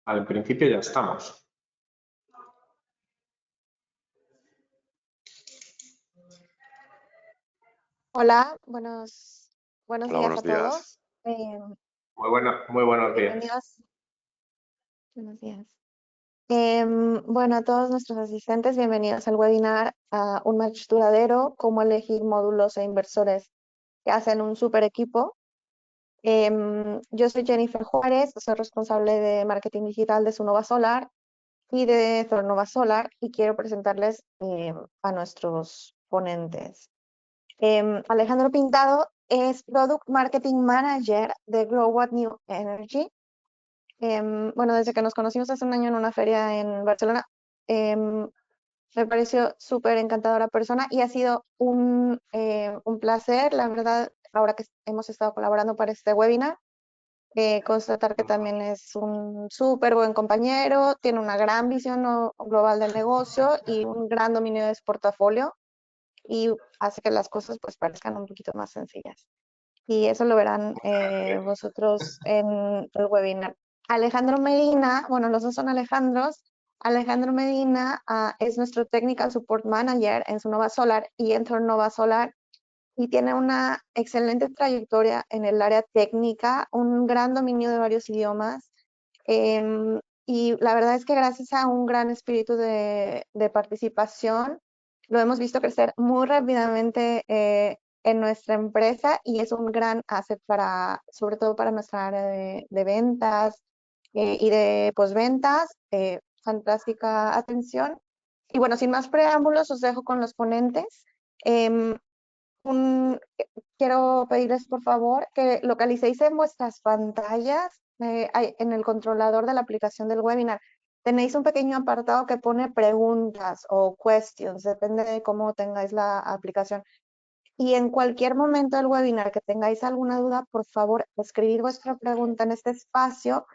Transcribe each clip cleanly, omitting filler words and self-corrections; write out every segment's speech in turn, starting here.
Al principio ya estamos. Hola, buenos Hola, días buenos a días. todos. Muy buenos días. Bienvenidos. Buenos días. Bueno, a todos nuestros asistentes, bienvenidos al webinar a un match duradero, cómo elegir módulos e inversores que hacen un super equipo. Yo soy Jennifer Juárez, soy responsable de marketing digital de Sunova Solar y de Zornova Solar y quiero presentarles a nuestros ponentes. Alejandro Pintado es Product Marketing Manager de Global New Energy. Bueno, desde que nos conocimos hace un año en una feria en Barcelona, me pareció súper encantadora persona y ha sido un placer, la verdad, ahora que hemos estado colaborando para este webinar, constatar que también es un súper buen compañero, tiene una gran visión global del negocio y un gran dominio de su portafolio y hace que las cosas pues parezcan un poquito más sencillas. Y eso lo verán vosotros en el webinar. Alejandro Medina, bueno, los dos son Alejandros. Alejandro Medina es nuestro Technical Support Manager en Sunova Solar y en Zornova Solar y tiene una excelente trayectoria en el área técnica, un gran dominio de varios idiomas. Y la verdad es que gracias a un gran espíritu de participación, lo hemos visto crecer muy rápidamente en nuestra empresa y es un gran asset sobre todo para nuestra área de ventas y de posventas. Fantástica atención. Y bueno, sin más preámbulos, os dejo con los ponentes. Em, Quiero pedirles por favor que localicéis en vuestras pantallas, en el controlador de la aplicación del webinar. Tenéis un pequeño apartado que pone preguntas o questions, depende de cómo tengáis la aplicación. Y en cualquier momento del webinar que tengáis alguna duda, por favor, escribid vuestra pregunta en este espacio.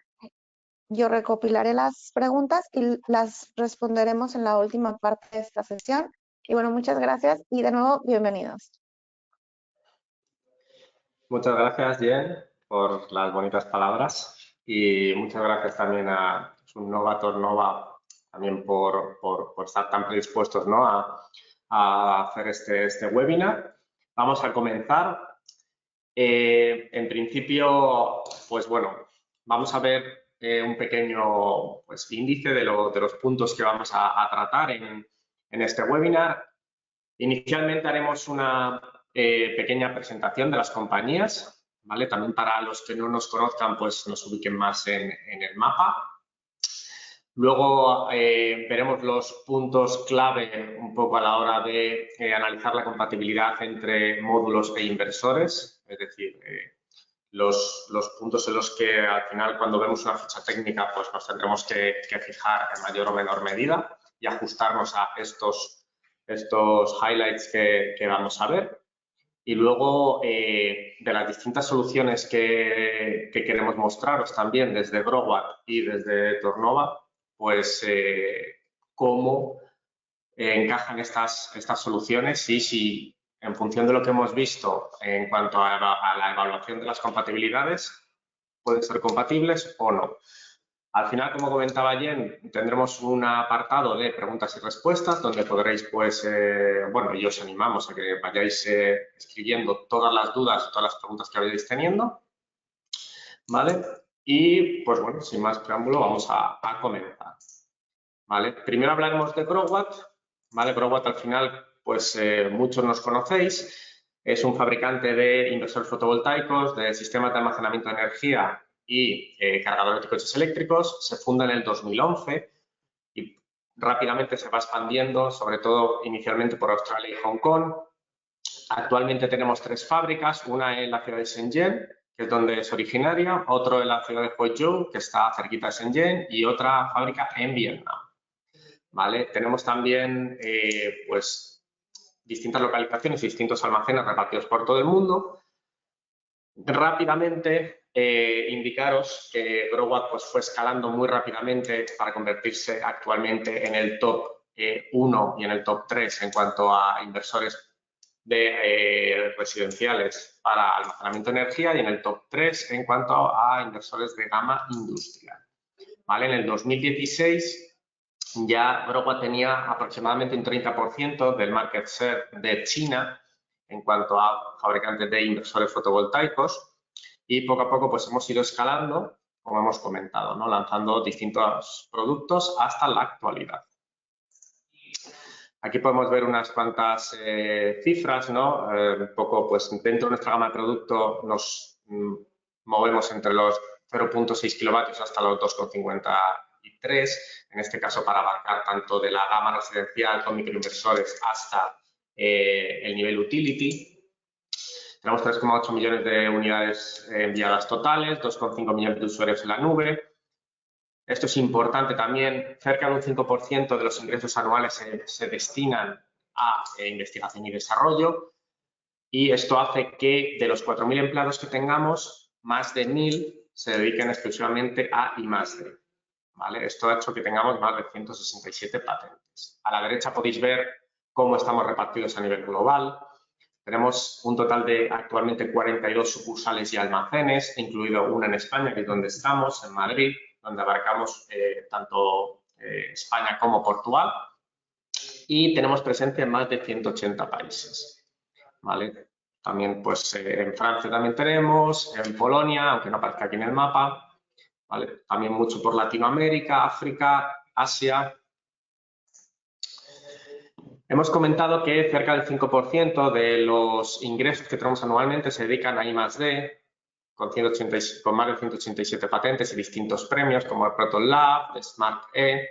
Yo recopilaré las preguntas y las responderemos en la última parte de esta sesión. Y bueno, muchas gracias y de nuevo, bienvenidos. Muchas gracias, Jen, por las bonitas palabras y muchas gracias también a Sunova, Zornova, también por estar tan predispuestos, ¿no?, a hacer este webinar. Vamos a comenzar. En principio, pues bueno, vamos a ver un pequeño pues, índice de los puntos que vamos a tratar en este webinar. Inicialmente haremos una pequeña presentación de las compañías, ¿vale? También para los que no nos conozcan, pues nos ubiquen más en el mapa. Luego veremos los puntos clave un poco a la hora de analizar la compatibilidad entre módulos e inversores, es decir, los puntos en los que al final cuando vemos una ficha técnica pues nos tendremos que fijar en mayor o menor medida y ajustarnos a estos highlights que vamos a ver. Y luego de las distintas soluciones que queremos mostraros también desde Growatt y desde Zornova, pues cómo encajan estas soluciones y si en función de lo que hemos visto en cuanto a la evaluación de las compatibilidades pueden ser compatibles o no. Al final, como comentaba Jen, tendremos un apartado de preguntas y respuestas donde podréis, pues, bueno, y os animamos a que vayáis escribiendo todas las dudas, todas las preguntas que vayáis teniendo, ¿vale? Y, pues bueno, sin más preámbulo, vamos a comenzar, ¿vale? Primero hablaremos de Growatt, ¿vale? Growatt, al final, pues, muchos nos conocéis. Es un fabricante de inversores fotovoltaicos, de sistemas de almacenamiento de energía y cargadores de coches eléctricos. Se funda en el 2011 y rápidamente se va expandiendo, sobre todo inicialmente por Australia y Hong Kong. Actualmente tenemos 3 fábricas, una en la ciudad de Shenzhen, que es donde es originaria, otro en la ciudad de Huizhou, que está cerquita de Shenzhen, y otra fábrica en Vietnam. ¿Vale? Tenemos también pues, distintas localizaciones y distintos almacenes repartidos por todo el mundo. Rápidamente, indicaros que Growatt pues, fue escalando muy rápidamente para convertirse actualmente en el top 1 y en el top 3 en cuanto a inversores de residenciales para almacenamiento de energía y en el top 3 en cuanto a inversores de gama industrial. ¿vale? En el 2016 ya Broadway tenía aproximadamente un 30% del market share de China en cuanto a fabricantes de inversores fotovoltaicos y poco a poco pues hemos ido escalando, como hemos comentado, ¿no? Lanzando distintos productos hasta la actualidad. Aquí podemos ver unas cuantas cifras, ¿no? Un poco, pues dentro de nuestra gama de producto nos movemos entre los 0.6 kilovatios hasta los 2,53, en este caso para abarcar tanto de la gama residencial con microinversores hasta el nivel utility. Tenemos 3,8 millones de unidades enviadas totales, 2,5 millones de usuarios en la nube. Esto es importante también, cerca de un 5% de los ingresos anuales se destinan a investigación y desarrollo y esto hace que de los 4.000 empleados que tengamos, más de 1.000 se dediquen exclusivamente a I+D. ¿Vale? Esto ha hecho que tengamos más de 167 patentes. A la derecha podéis ver cómo estamos repartidos a nivel global. Tenemos un total de actualmente 42 sucursales y almacenes, incluido una en España, que es donde estamos, en Madrid, donde abarcamos tanto España como Portugal. Y tenemos presencia en más de 180 países. ¿Vale? También pues en Francia también tenemos, en Polonia, aunque no aparezca aquí en el mapa. ¿Vale? También mucho por Latinoamérica, África, Asia. Hemos comentado que cerca del 5% de los ingresos que tenemos anualmente se dedican a I+D, con más de 187 patentes y distintos premios como el Proton Lab, el Smart E,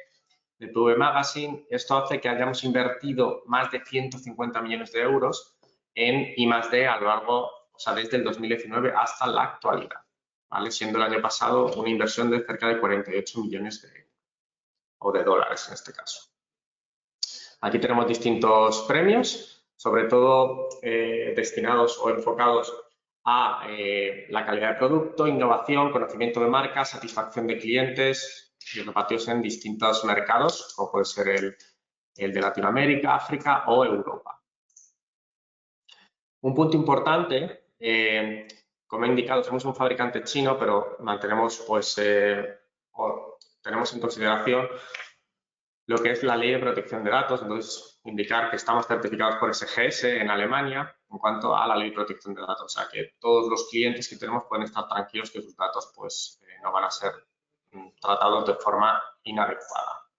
el PV Magazine. Esto hace que hayamos invertido más de 150 millones de euros en I+D a lo largo, o sea, desde el 2019 hasta la actualidad, ¿vale? Siendo el año pasado una inversión de cerca de 48 millones de euros, o de dólares en este caso. Aquí tenemos distintos premios, sobre todo destinados o enfocados a la calidad de producto, innovación, conocimiento de marca, satisfacción de clientes y repartidos en distintos mercados, como puede ser el de Latinoamérica, África o Europa. Un punto importante, como he indicado, somos un fabricante chino, pero mantenemos, pues, tenemos en consideración lo que es la ley de protección de datos, entonces indicar que estamos certificados por SGS en Alemania en cuanto a la ley de protección de datos, o sea que todos los clientes que tenemos pueden estar tranquilos que sus datos pues no van a ser tratados de forma inadecuada.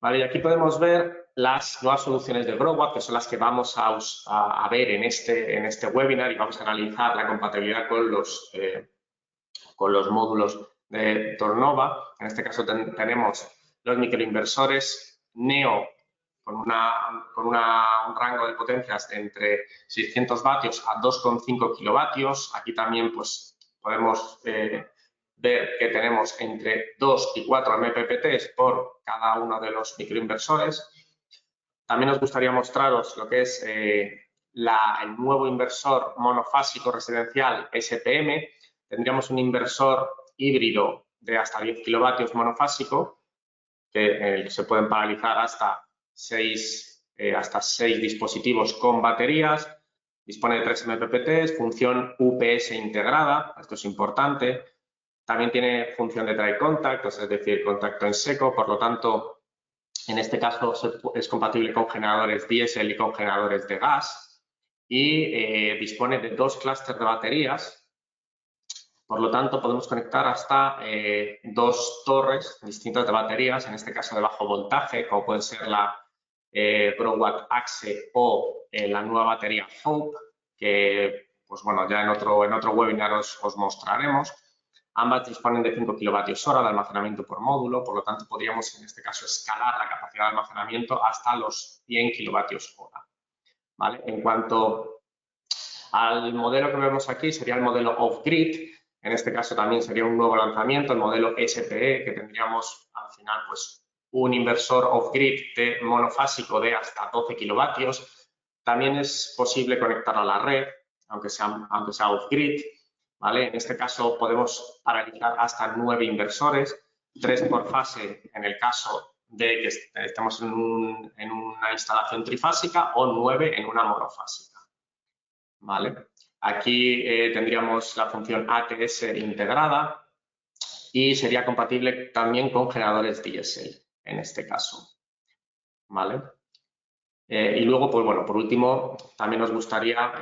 Vale, y aquí podemos ver las nuevas soluciones de Broadway, que son las que vamos a ver en este webinar y vamos a analizar la compatibilidad con los módulos de Tornova. En este caso tenemos los microinversores Neo con un rango de potencias de entre 600 vatios a 2,5 kilovatios. Aquí también pues, podemos ver que tenemos entre 2 y 4 MPPT por cada uno de los microinversores. También nos gustaría mostraros lo que es el nuevo inversor monofásico residencial SPM. Tendríamos un inversor híbrido de hasta 10 kilovatios monofásico, que se pueden paralizar hasta 6 dispositivos con baterías, dispone de 3 MPPT, función UPS integrada, esto es importante, también tiene función de dry contact, es decir, contacto en seco, por lo tanto, en este caso es compatible con generadores diésel y con generadores de gas y dispone de 2 clústeres de baterías. Por lo tanto, podemos conectar hasta 2 torres distintas de baterías, en este caso de bajo voltaje, como puede ser la ProWatt Axe o la nueva batería Hope, que pues bueno, ya en otro webinar os mostraremos. Ambas disponen de 5 kilovatios hora de almacenamiento por módulo, por lo tanto, podríamos en este caso escalar la capacidad de almacenamiento hasta los 100 kilovatios hora. ¿Vale? En cuanto al modelo que vemos aquí, sería el modelo off-grid. En este caso también sería un nuevo lanzamiento, el modelo SPE, que tendríamos al final pues un inversor off-grid de monofásico de hasta 12 kilovatios. También es posible conectarlo a la red, aunque sea off-grid. ¿Vale? En este caso podemos paralizar hasta 9 inversores, 3 por fase en el caso de que estemos en una instalación trifásica o 9 en una monofásica. ¿Vale? Aquí tendríamos la función ATS integrada y sería compatible también con generadores diésel en este caso, ¿vale? Y luego, pues bueno, por último, también nos gustaría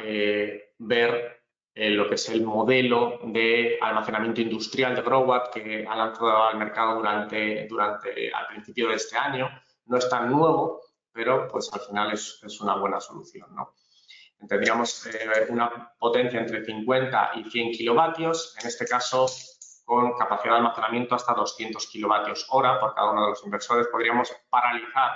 ver lo que es el modelo de almacenamiento industrial de GrowWatt que ha lanzado al mercado al principio de este año. No es tan nuevo, pero pues al final es una buena solución, ¿no? Tendríamos una potencia entre 50 y 100 kilovatios, en este caso con capacidad de almacenamiento hasta 200 kilovatios hora por cada uno de los inversores. Podríamos paralizar,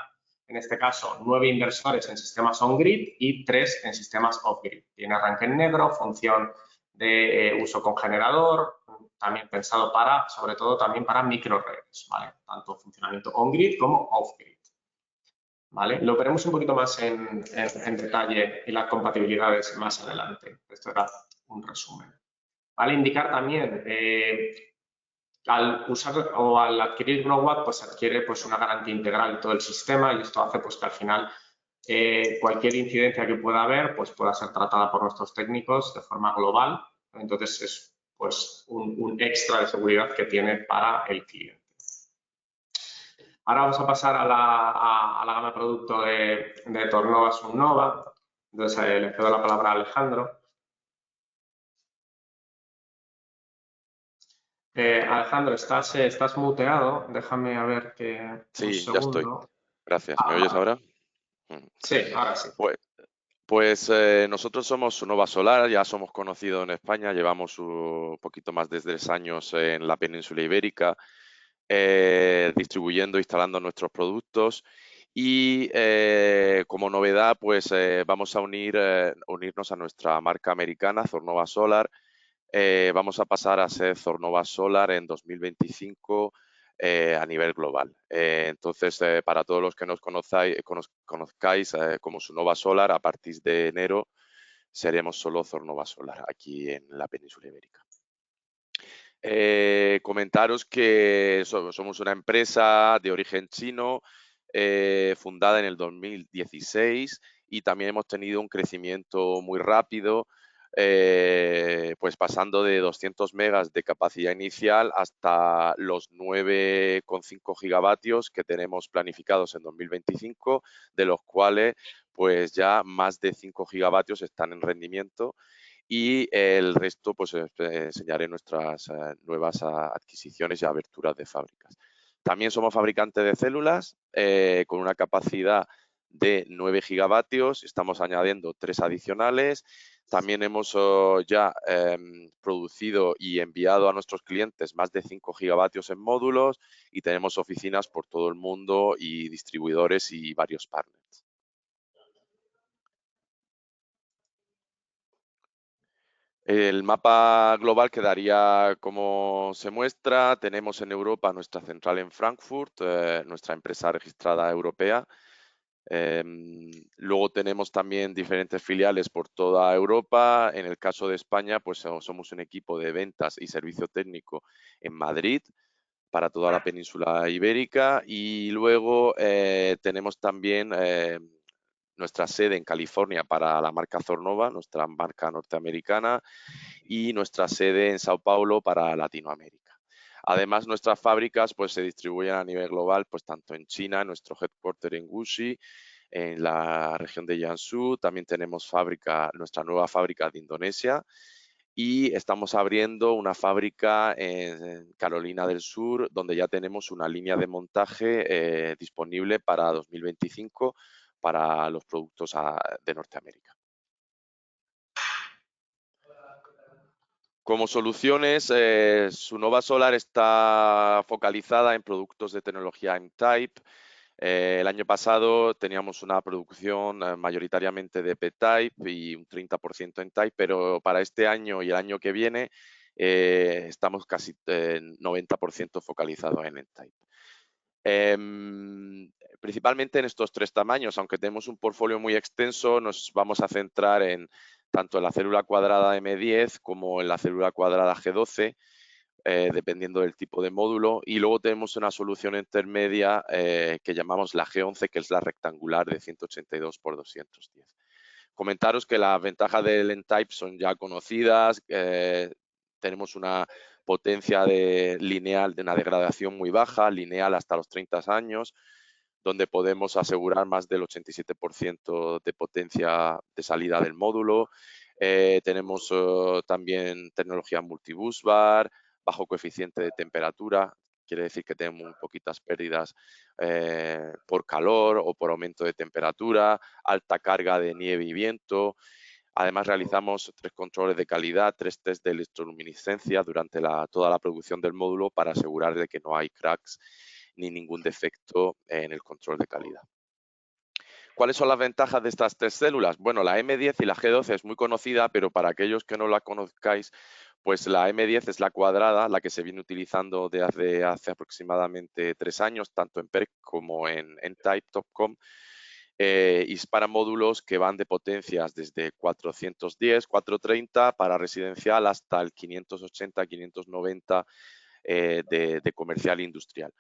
en este caso, 9 inversores en sistemas on-grid y 3 en sistemas off-grid. Tiene arranque en negro, función de uso con generador, también pensado para, sobre todo, también para microredes, ¿vale? Tanto funcionamiento on-grid como off-grid. ¿Vale? Lo veremos un poquito más en detalle y las compatibilidades más adelante. Esto era un resumen. Vale, indicar también, al usar o al adquirir GrowWatt, pues adquiere pues, una garantía integral de todo el sistema y esto hace pues, que al final cualquier incidencia que pueda haber pues, pueda ser tratada por nuestros técnicos de forma global. Entonces es pues, un extra de seguridad que tiene para el cliente. Ahora vamos a pasar a la gama de producto de Tornova Subnova. Entonces le cedo la palabra a Alejandro. Alejandro, estás muteado. Déjame a ver que un Sí, ya estoy. segundo. Gracias. ¿Me oyes ahora? Sí, ahora sí. Pues nosotros somos Subnova Solar, ya somos conocidos en España, llevamos un poquito más de 3 años en la península ibérica distribuyendo, instalando nuestros productos y como novedad pues vamos a unirnos a nuestra marca americana, Zornova Solar. Vamos a pasar a ser Zornova Solar en 2025 a nivel global. Entonces, para todos los que nos conozcáis como Subnova Solar, a partir de enero seremos solo Zornova Solar aquí en la península ibérica. Comentaros que somos una empresa de origen chino, fundada en el 2016 y también hemos tenido un crecimiento muy rápido, pues pasando de 200 megas de capacidad inicial hasta los 9,5 gigavatios que tenemos planificados en 2025, de los cuales pues ya más de 5 gigavatios están en rendimiento y el resto pues enseñaré nuestras nuevas adquisiciones y aberturas de fábricas. También somos fabricantes de células con una capacidad de 9 gigavatios, estamos añadiendo 3 adicionales. También hemos ya producido y enviado a nuestros clientes más de 5 gigavatios en módulos y tenemos oficinas por todo el mundo y distribuidores y varios partners. El mapa global quedaría como se muestra. Tenemos en Europa nuestra central en Frankfurt, nuestra empresa registrada europea. Luego tenemos también diferentes filiales por toda Europa. En el caso de España, pues somos un equipo de ventas y servicio técnico en Madrid para toda la península ibérica. Y luego tenemos también nuestra sede en California para la marca Zornova, nuestra marca norteamericana, y nuestra sede en Sao Paulo para Latinoamérica. Además, nuestras fábricas pues, se distribuyen a nivel global, pues tanto en China, nuestro headquarter en Wuxi, en la región de Jiangsu, también tenemos nuestra nueva fábrica de Indonesia y estamos abriendo una fábrica en Carolina del Sur, donde ya tenemos una línea de montaje disponible para 2025 para los productos de Norteamérica. Como soluciones, Subnova Solar está focalizada en productos de tecnología N-Type. El año pasado teníamos una producción mayoritariamente de P-Type y un 30% N-Type, pero para este año y el año que viene estamos casi 90% focalizados en N-Type. Principalmente en estos 3 tamaños, aunque tenemos un portfolio muy extenso, nos vamos a centrar en tanto en la célula cuadrada M10 como en la célula cuadrada G12, dependiendo del tipo de módulo. Y luego tenemos una solución intermedia que llamamos la G11, que es la rectangular de 182 por 210. Comentaros que las ventajas del N-Type son ya conocidas. Tenemos una potencia lineal de una degradación muy baja, lineal hasta los 30 años, donde podemos asegurar más del 87% de potencia de salida del módulo. Tenemos también tecnología multibusbar, bajo coeficiente de temperatura, quiere decir que tenemos muy poquitas pérdidas por calor o por aumento de temperatura, alta carga de nieve y viento. Además, realizamos 3 controles de calidad, 3 test de electroluminiscencia durante toda la producción del módulo para asegurar de que no hay cracks ni ningún defecto en el control de calidad. ¿Cuáles son las ventajas de estas 3 células? Bueno, la M10 y la G12 es muy conocida, pero para aquellos que no la conozcáis, pues la M10 es la cuadrada, la que se viene utilizando desde hace aproximadamente 3 años, tanto en PERC como en Type Topcom. Y es para módulos que van de potencias desde 410, 430 para residencial hasta el 580, 590 de comercial e industrial.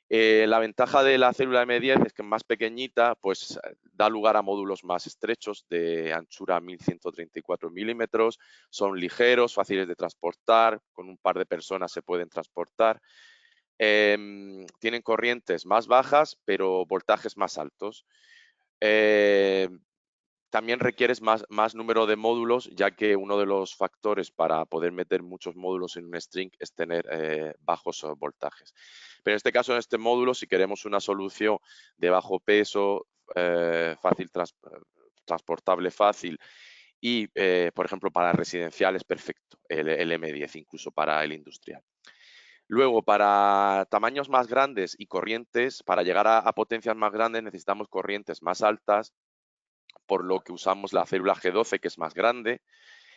La ventaja de la célula M10 es que es más pequeñita, pues da lugar a módulos más estrechos de anchura 1134 milímetros, son ligeros, fáciles de transportar, con un par de personas se pueden transportar. Tienen corrientes más bajas, pero voltajes más altos. También requieres más número de módulos, ya que uno de los factores para poder meter muchos módulos en un string es tener bajos voltajes. Pero en este caso, en este módulo, si queremos una solución de bajo peso, transportable fácil y, por ejemplo, para residencial es perfecto el M10, incluso para el industrial. Luego, para tamaños más grandes y corrientes, para llegar a potencias más grandes necesitamos corrientes más altas, por lo que usamos la célula G12, que es más grande,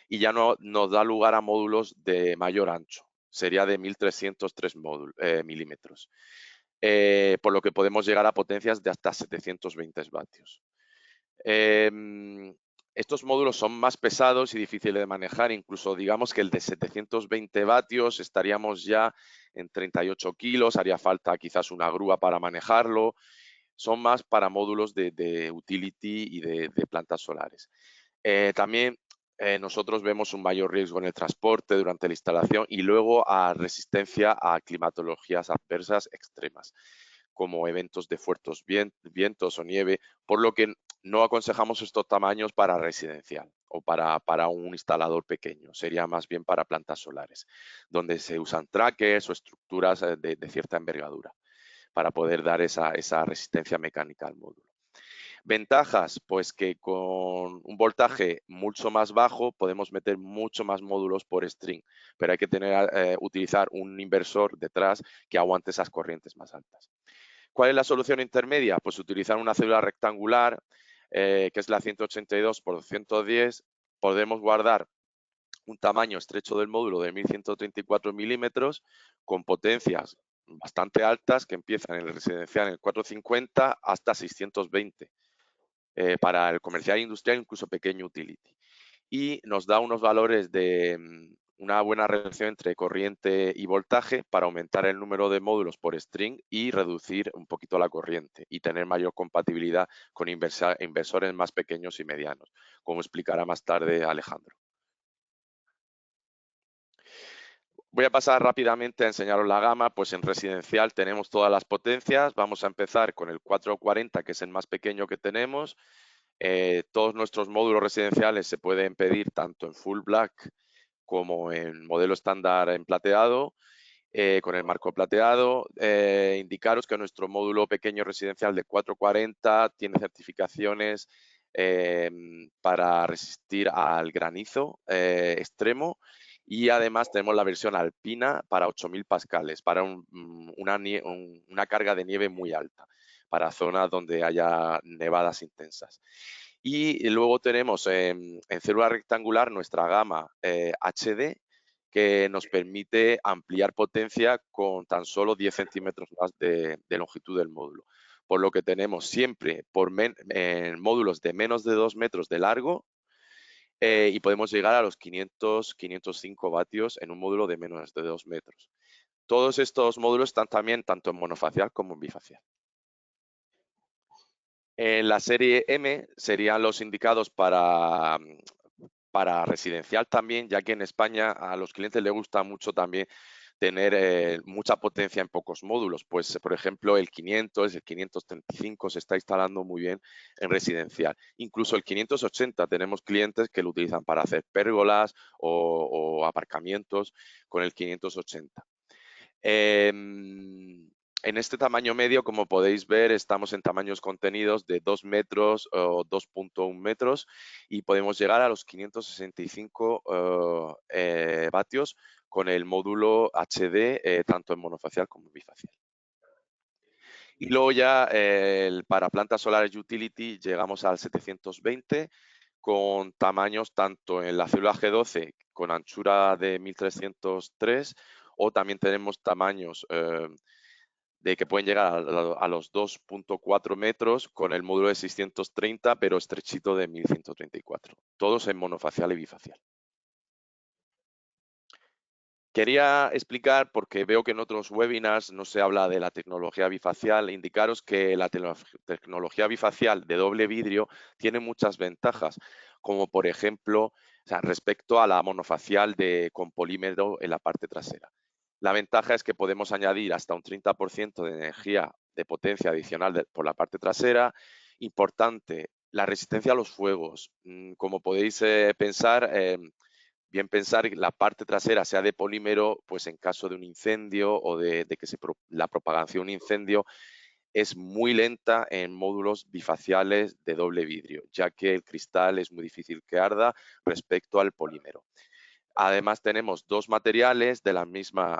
y ya no nos da lugar a módulos de mayor ancho. Sería de 1303 milímetros, por lo que podemos llegar a potencias de hasta 720 vatios. Estos módulos son más pesados y difíciles de manejar, incluso digamos que el de 720 vatios estaríamos ya en 38 kilos, haría falta quizás una grúa para manejarlo. Son más para módulos de utility y de plantas solares. También nosotros vemos un mayor riesgo en el transporte durante la instalación y luego a resistencia a climatologías adversas extremas, como eventos de fuertes vientos o nieve, por lo que no aconsejamos estos tamaños para residencial o para un instalador pequeño. Sería más bien para plantas solares, donde se usan trackers o estructuras de cierta envergadura para poder dar esa resistencia mecánica al módulo. Ventajas, pues que con un voltaje mucho más bajo podemos meter mucho más módulos por string, pero hay que utilizar un inversor detrás que aguante esas corrientes más altas. ¿Cuál es la solución intermedia? Pues utilizar una célula rectangular, que es la 182 por 210. Podemos guardar un tamaño estrecho del módulo de 1134 milímetros con potencias bastante altas que empiezan en el residencial en el 450 hasta 620 para el comercial industrial, incluso pequeño utility. Y nos da unos valores de una buena relación entre corriente y voltaje para aumentar el número de módulos por string y reducir un poquito la corriente y tener mayor compatibilidad con inversores más pequeños y medianos, como explicará más tarde Alejandro. Voy a pasar rápidamente a enseñaros la gama. Pues en residencial tenemos todas las potencias. Vamos a empezar con el 440, que es el más pequeño que tenemos. Todos nuestros módulos residenciales se pueden pedir tanto en full black como en modelo estándar en plateado, con el marco plateado. Indicaros que nuestro módulo pequeño residencial de 440 tiene certificaciones para resistir al granizo extremo. Y además tenemos la versión alpina para 8000 pascales, para una carga de nieve muy alta, para zonas donde haya nevadas intensas. Y luego tenemos en célula rectangular nuestra gama HD, que nos permite ampliar potencia con tan solo 10 centímetros más de longitud del módulo. Por lo que tenemos siempre en módulos de menos de 2 metros de largo, y podemos llegar a los 500-505 vatios en un módulo de menos de 2 metros. Todos estos módulos están también tanto en monofacial como en bifacial. En la serie M serían los indicados para para residencial también, ya que en España a los clientes les gusta mucho también tener mucha potencia en pocos módulos. Pues, por ejemplo, el 500, el 535 se está instalando muy bien en residencial. Incluso el 580 tenemos clientes que lo utilizan para hacer pérgolas o aparcamientos con el 580. En este tamaño medio, como podéis ver, estamos en tamaños contenidos de 2 metros o 2.1 metros y podemos llegar a los 565 vatios con el módulo HD, tanto en monofacial como en bifacial. Y luego ya para plantas solares utility llegamos al 720 con tamaños tanto en la célula G12 con anchura de 1303 o también tenemos tamaños de que pueden llegar a los 2.4 metros con el módulo de 630 pero estrechito de 1134. Todos en monofacial y bifacial. Quería explicar, porque veo que en otros webinars no se habla de la tecnología bifacial, indicaros que la tecnología bifacial de doble vidrio tiene muchas ventajas, como por ejemplo, respecto a la monofacial con polímero en la parte trasera. La ventaja es que podemos añadir hasta un 30% de energía de potencia adicional por la parte trasera. Importante, la resistencia a los fuegos. Como podéis pensar, bien pensar que la parte trasera sea de polímero, pues en caso de un incendio o de que la propagación de un incendio es muy lenta en módulos bifaciales de doble vidrio, ya que el cristal es muy difícil que arda respecto al polímero. Además tenemos dos materiales de la misma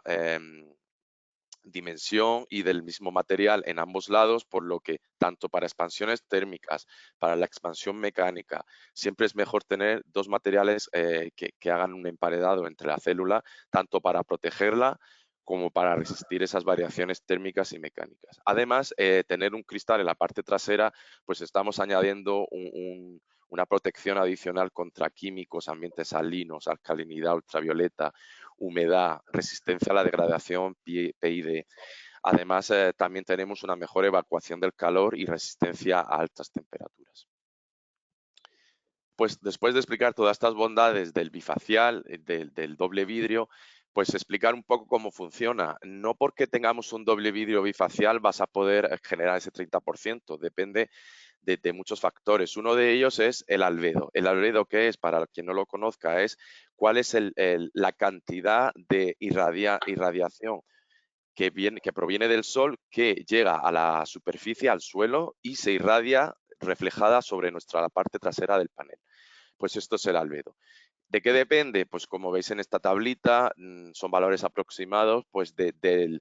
dimensión y del mismo material en ambos lados, por lo que tanto para expansiones térmicas, para la expansión mecánica, siempre es mejor tener dos materiales que hagan un emparedado entre la célula, tanto para protegerla como para resistir esas variaciones térmicas y mecánicas. Además, tener un cristal en la parte trasera, pues estamos añadiendo una protección adicional contra químicos, ambientes salinos, alcalinidad ultravioleta, humedad, resistencia a la degradación PID. Además, también tenemos una mejor evacuación del calor y resistencia a altas temperaturas. Pues después de explicar todas estas bondades del bifacial, del doble vidrio, pues explicar un poco cómo funciona. No porque tengamos un doble vidrio bifacial vas a poder generar ese 30%, depende de muchos factores. Uno de ellos es el albedo. El albedo, ¿qué es? Para quien no lo conozca, es cuál es la cantidad de irradiación que proviene del sol, que llega a la superficie, al suelo, y se irradia reflejada sobre la parte trasera del panel. Pues esto es el albedo. ¿De qué depende? Pues como veis en esta tablita, son valores aproximados pues del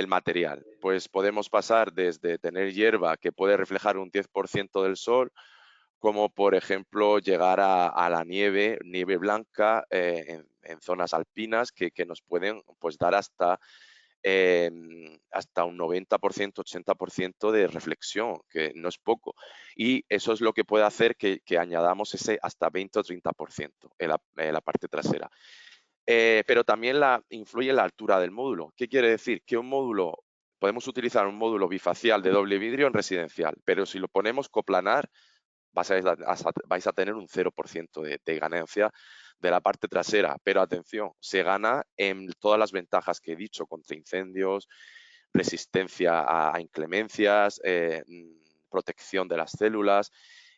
material. Pues podemos pasar desde tener hierba que puede reflejar un 10% del sol, como por ejemplo llegar a la nieve blanca en zonas alpinas que nos pueden pues dar hasta un 90%, 80% de reflexión, que no es poco. Y eso es lo que puede hacer que añadamos ese hasta 20 o 30% en la parte trasera. Pero también influye la altura del módulo. ¿Qué quiere decir? Que podemos utilizar un módulo bifacial de doble vidrio en residencial, pero si lo ponemos coplanar, vais a tener un 0% de ganancia de la parte trasera, pero atención, se gana en todas las ventajas que he dicho, contra incendios, resistencia a inclemencias, protección de las células,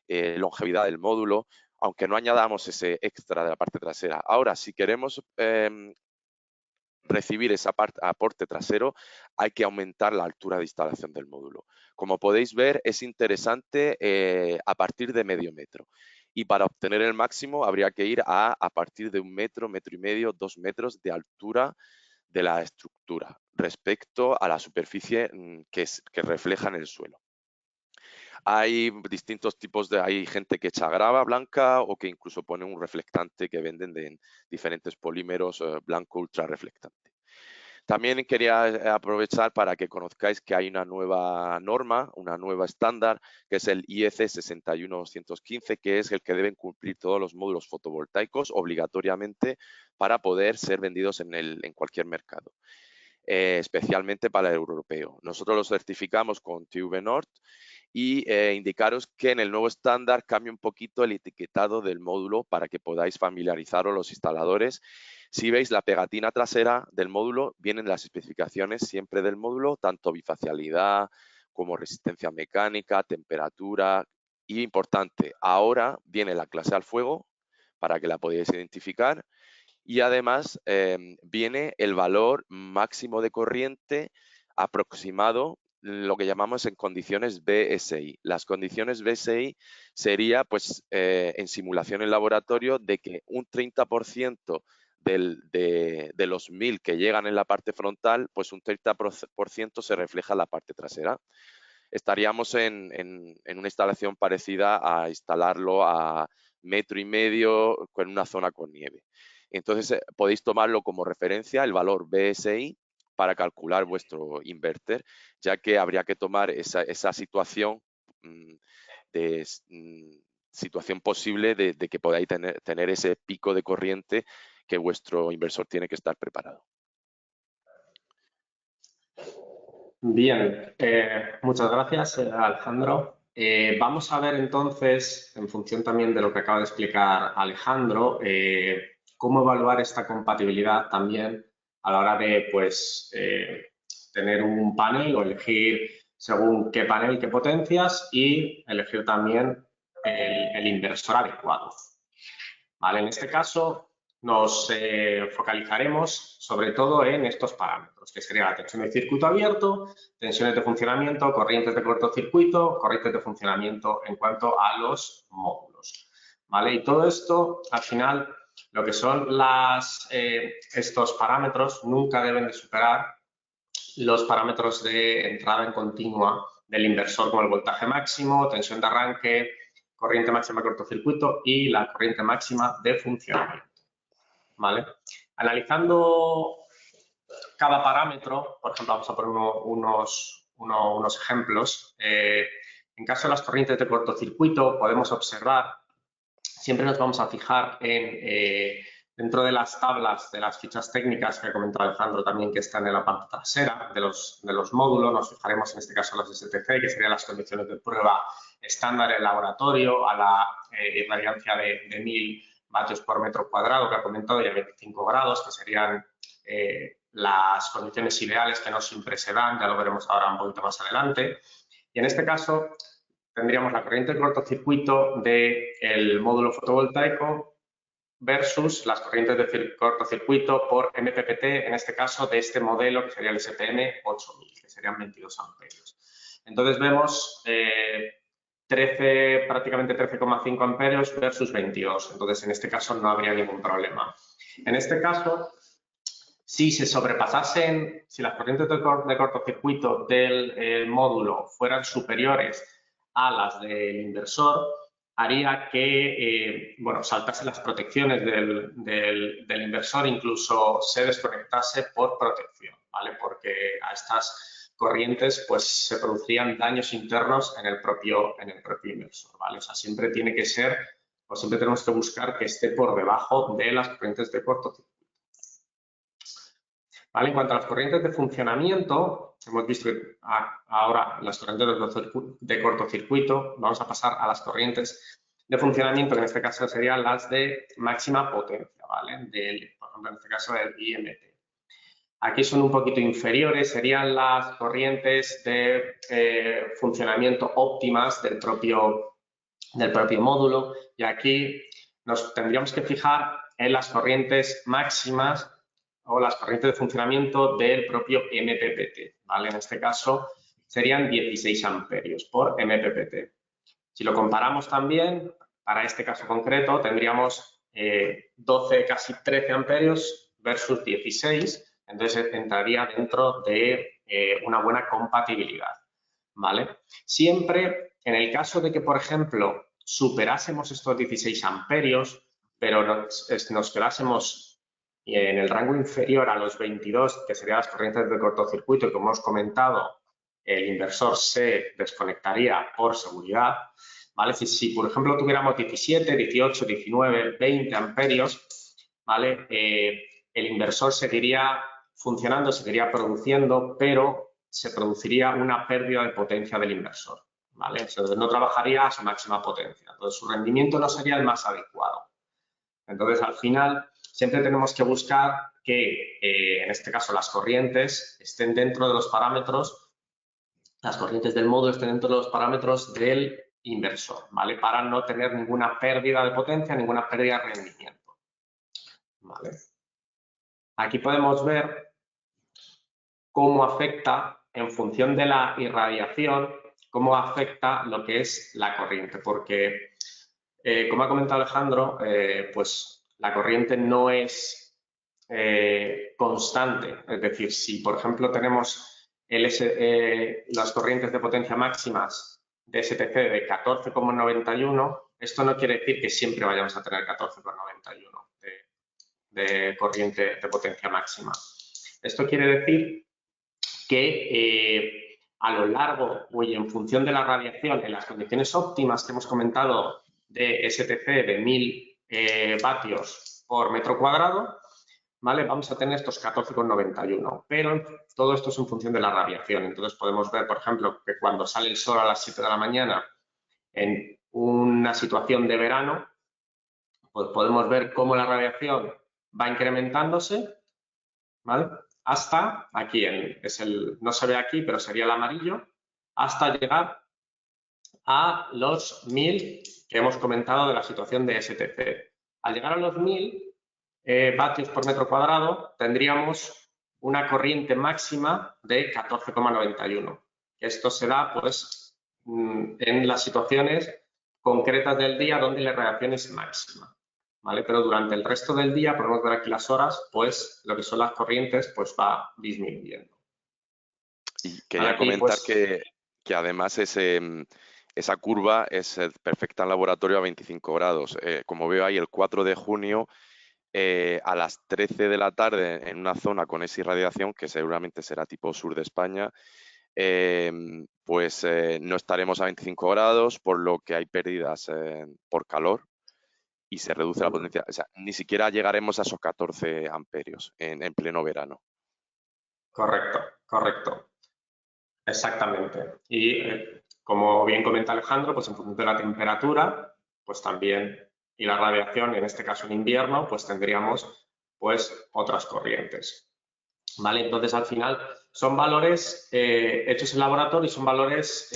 longevidad del módulo, aunque no añadamos ese extra de la parte trasera. Ahora, si queremos recibir ese aporte trasero, hay que aumentar la altura de instalación del módulo. Como podéis ver, es interesante a partir de medio metro. Y para obtener el máximo habría que ir a partir de 1 metro, metro y medio, 2 metros de altura de la estructura respecto a la superficie que refleja en el suelo. Hay distintos tipos hay gente que echa grava blanca o que incluso pone un reflectante que venden de diferentes polímeros blanco ultra reflectante. También quería aprovechar para que conozcáis que hay una nueva norma, una nueva estándar, que es el IEC 61215, que es el que deben cumplir todos los módulos fotovoltaicos obligatoriamente para poder ser vendidos en cualquier mercado, especialmente para el europeo. Nosotros los certificamos con TÜV Nord y indicaros que en el nuevo estándar cambia un poquito el etiquetado del módulo para que podáis familiarizaros los instaladores. Si veis la pegatina trasera del módulo, vienen las especificaciones siempre del módulo, tanto bifacialidad como resistencia mecánica, temperatura y, importante, ahora viene la clase al fuego para que la podáis identificar y además viene el valor máximo de corriente aproximado, lo que llamamos en condiciones BSI. Las condiciones BSI sería, pues, en simulación en laboratorio, de que un 30% de los 1000 que llegan en la parte frontal, pues un 30% se refleja en la parte trasera. Estaríamos en una instalación parecida a instalarlo a 1,5 metros con una zona con nieve. Entonces, podéis tomarlo como referencia el valor BSI para calcular vuestro inverter, ya que habría que tomar esa situación situación posible de que podáis tener ese pico de corriente que vuestro inversor tiene que estar preparado. Bien, muchas gracias, Alejandro. Vamos a ver entonces, en función también de lo que acaba de explicar Alejandro, cómo evaluar esta compatibilidad también a la hora de, pues, tener un panel o elegir según qué panel, qué potencias y elegir también el inversor adecuado. ¿Vale? En este caso nos focalizaremos sobre todo en estos parámetros, que sería la tensión de circuito abierto, tensiones de funcionamiento, corrientes de cortocircuito, corrientes de funcionamiento en cuanto a los módulos. ¿Vale? Y todo esto, al final, lo que son estos parámetros nunca deben de superar los parámetros de entrada en continua del inversor, como el voltaje máximo, tensión de arranque, corriente máxima de cortocircuito y la corriente máxima de funcionamiento. ¿Vale? Analizando cada parámetro, por ejemplo, vamos a poner unos ejemplos. En caso de las corrientes de cortocircuito, podemos observar, siempre nos vamos a fijar dentro de las tablas de las fichas técnicas que ha comentado Alejandro también, que están en la parte trasera de los módulos. Nos fijaremos en este caso en las STC, que serían las condiciones de prueba estándar en laboratorio, a la irradiancia de 1000 vatios por metro cuadrado que ha comentado y a 25 grados, que serían las condiciones ideales que no siempre se dan, ya lo veremos ahora un poquito más adelante. Y en este caso tendríamos la corriente de cortocircuito del módulo fotovoltaico versus las corrientes de cortocircuito por MPPT, en este caso de este modelo que sería el SPM 8000, que serían 22 amperios. Entonces vemos prácticamente 13,5 amperios versus 22. Entonces, en este caso no habría ningún problema. En este caso, si se sobrepasasen, si las corrientes de cortocircuito del módulo fueran superiores a las del inversor, haría que saltase las protecciones del inversor, incluso se desconectase por protección, ¿vale? Porque a estas corrientes pues se producirían daños internos en el propio inversor, ¿vale? O sea, siempre tiene que ser, o siempre tenemos que buscar que esté por debajo de las corrientes de cortocircuito. ¿Vale? En cuanto a las corrientes de funcionamiento, hemos visto que ahora las corrientes de cortocircuito, vamos a pasar a las corrientes de funcionamiento, que en este caso serían las de máxima potencia, ¿vale? Por ejemplo, en este caso el IMT. Aquí son un poquito inferiores, serían las corrientes de funcionamiento óptimas del propio módulo, y aquí nos tendríamos que fijar en las corrientes máximas o las corrientes de funcionamiento del propio MPPT, ¿vale? En este caso serían 16 amperios por MPPT. Si lo comparamos también, para este caso concreto, tendríamos 12, casi 13 amperios versus 16, entonces entraría dentro de una buena compatibilidad, ¿vale? Siempre, en el caso de que, por ejemplo, superásemos estos 16 amperios, pero nos quedásemos en el rango inferior a los 22, que serían las corrientes de cortocircuito, y como hemos comentado, el inversor se desconectaría por seguridad, ¿vale? Si por ejemplo, tuviéramos 17, 18, 19, 20 amperios, ¿vale? El inversor seguiría funcionando, seguiría produciendo, pero se produciría una pérdida de potencia del inversor, ¿vale? Entonces no trabajaría a su máxima potencia. Entonces su rendimiento no sería el más adecuado. Entonces al final siempre tenemos que buscar que, en este caso, las corrientes estén dentro de los parámetros, las corrientes del módulo estén dentro de los parámetros del inversor, ¿vale? Para no tener ninguna pérdida de potencia, ninguna pérdida de rendimiento, ¿vale? Aquí podemos ver cómo afecta, en función de la irradiación, cómo afecta lo que es la corriente, porque, como ha comentado Alejandro, pues la corriente no es constante. Es decir, si por ejemplo tenemos las corrientes de potencia máximas de STC de 14,91, esto no quiere decir que siempre vayamos a tener 14,91 de corriente de potencia máxima. Esto quiere decir que a lo largo y en función de la radiación, en las condiciones óptimas que hemos comentado de STC de 1000 vatios por metro cuadrado, ¿vale? Vamos a tener estos 14,91, pero todo esto es en función de la radiación. Entonces podemos ver, por ejemplo, que cuando sale el sol a las 7 de la mañana en una situación de verano, pues podemos ver cómo la radiación va incrementándose, ¿vale? Hasta aquí, no se ve aquí, pero sería el amarillo, hasta llegar a los 1000 que hemos comentado de la situación de STC. Al llegar a los 1000 vatios por metro cuadrado, tendríamos una corriente máxima de 14,91. Esto se da, pues, en las situaciones concretas del día donde la radiación es máxima, ¿vale? Pero durante el resto del día, podemos ver aquí las horas, pues lo que son las corrientes, pues va disminuyendo. Y quería aquí, comentar pues, que además esa curva es perfecta en laboratorio a 25 grados. Como veo ahí, el 4 de junio, a las 13 de la tarde, en una zona con esa irradiación, que seguramente será tipo sur de España, pues no estaremos a 25 grados, por lo que hay pérdidas por calor y se reduce la potencia. O sea, ni siquiera llegaremos a esos 14 amperios en pleno verano. Correcto, correcto. Exactamente. Y como bien comenta Alejandro, pues en función de la temperatura, pues también, y la radiación, en este caso en invierno, pues tendríamos pues otras corrientes. ¿Vale? Entonces, al final, son valores hechos en laboratorio y son valores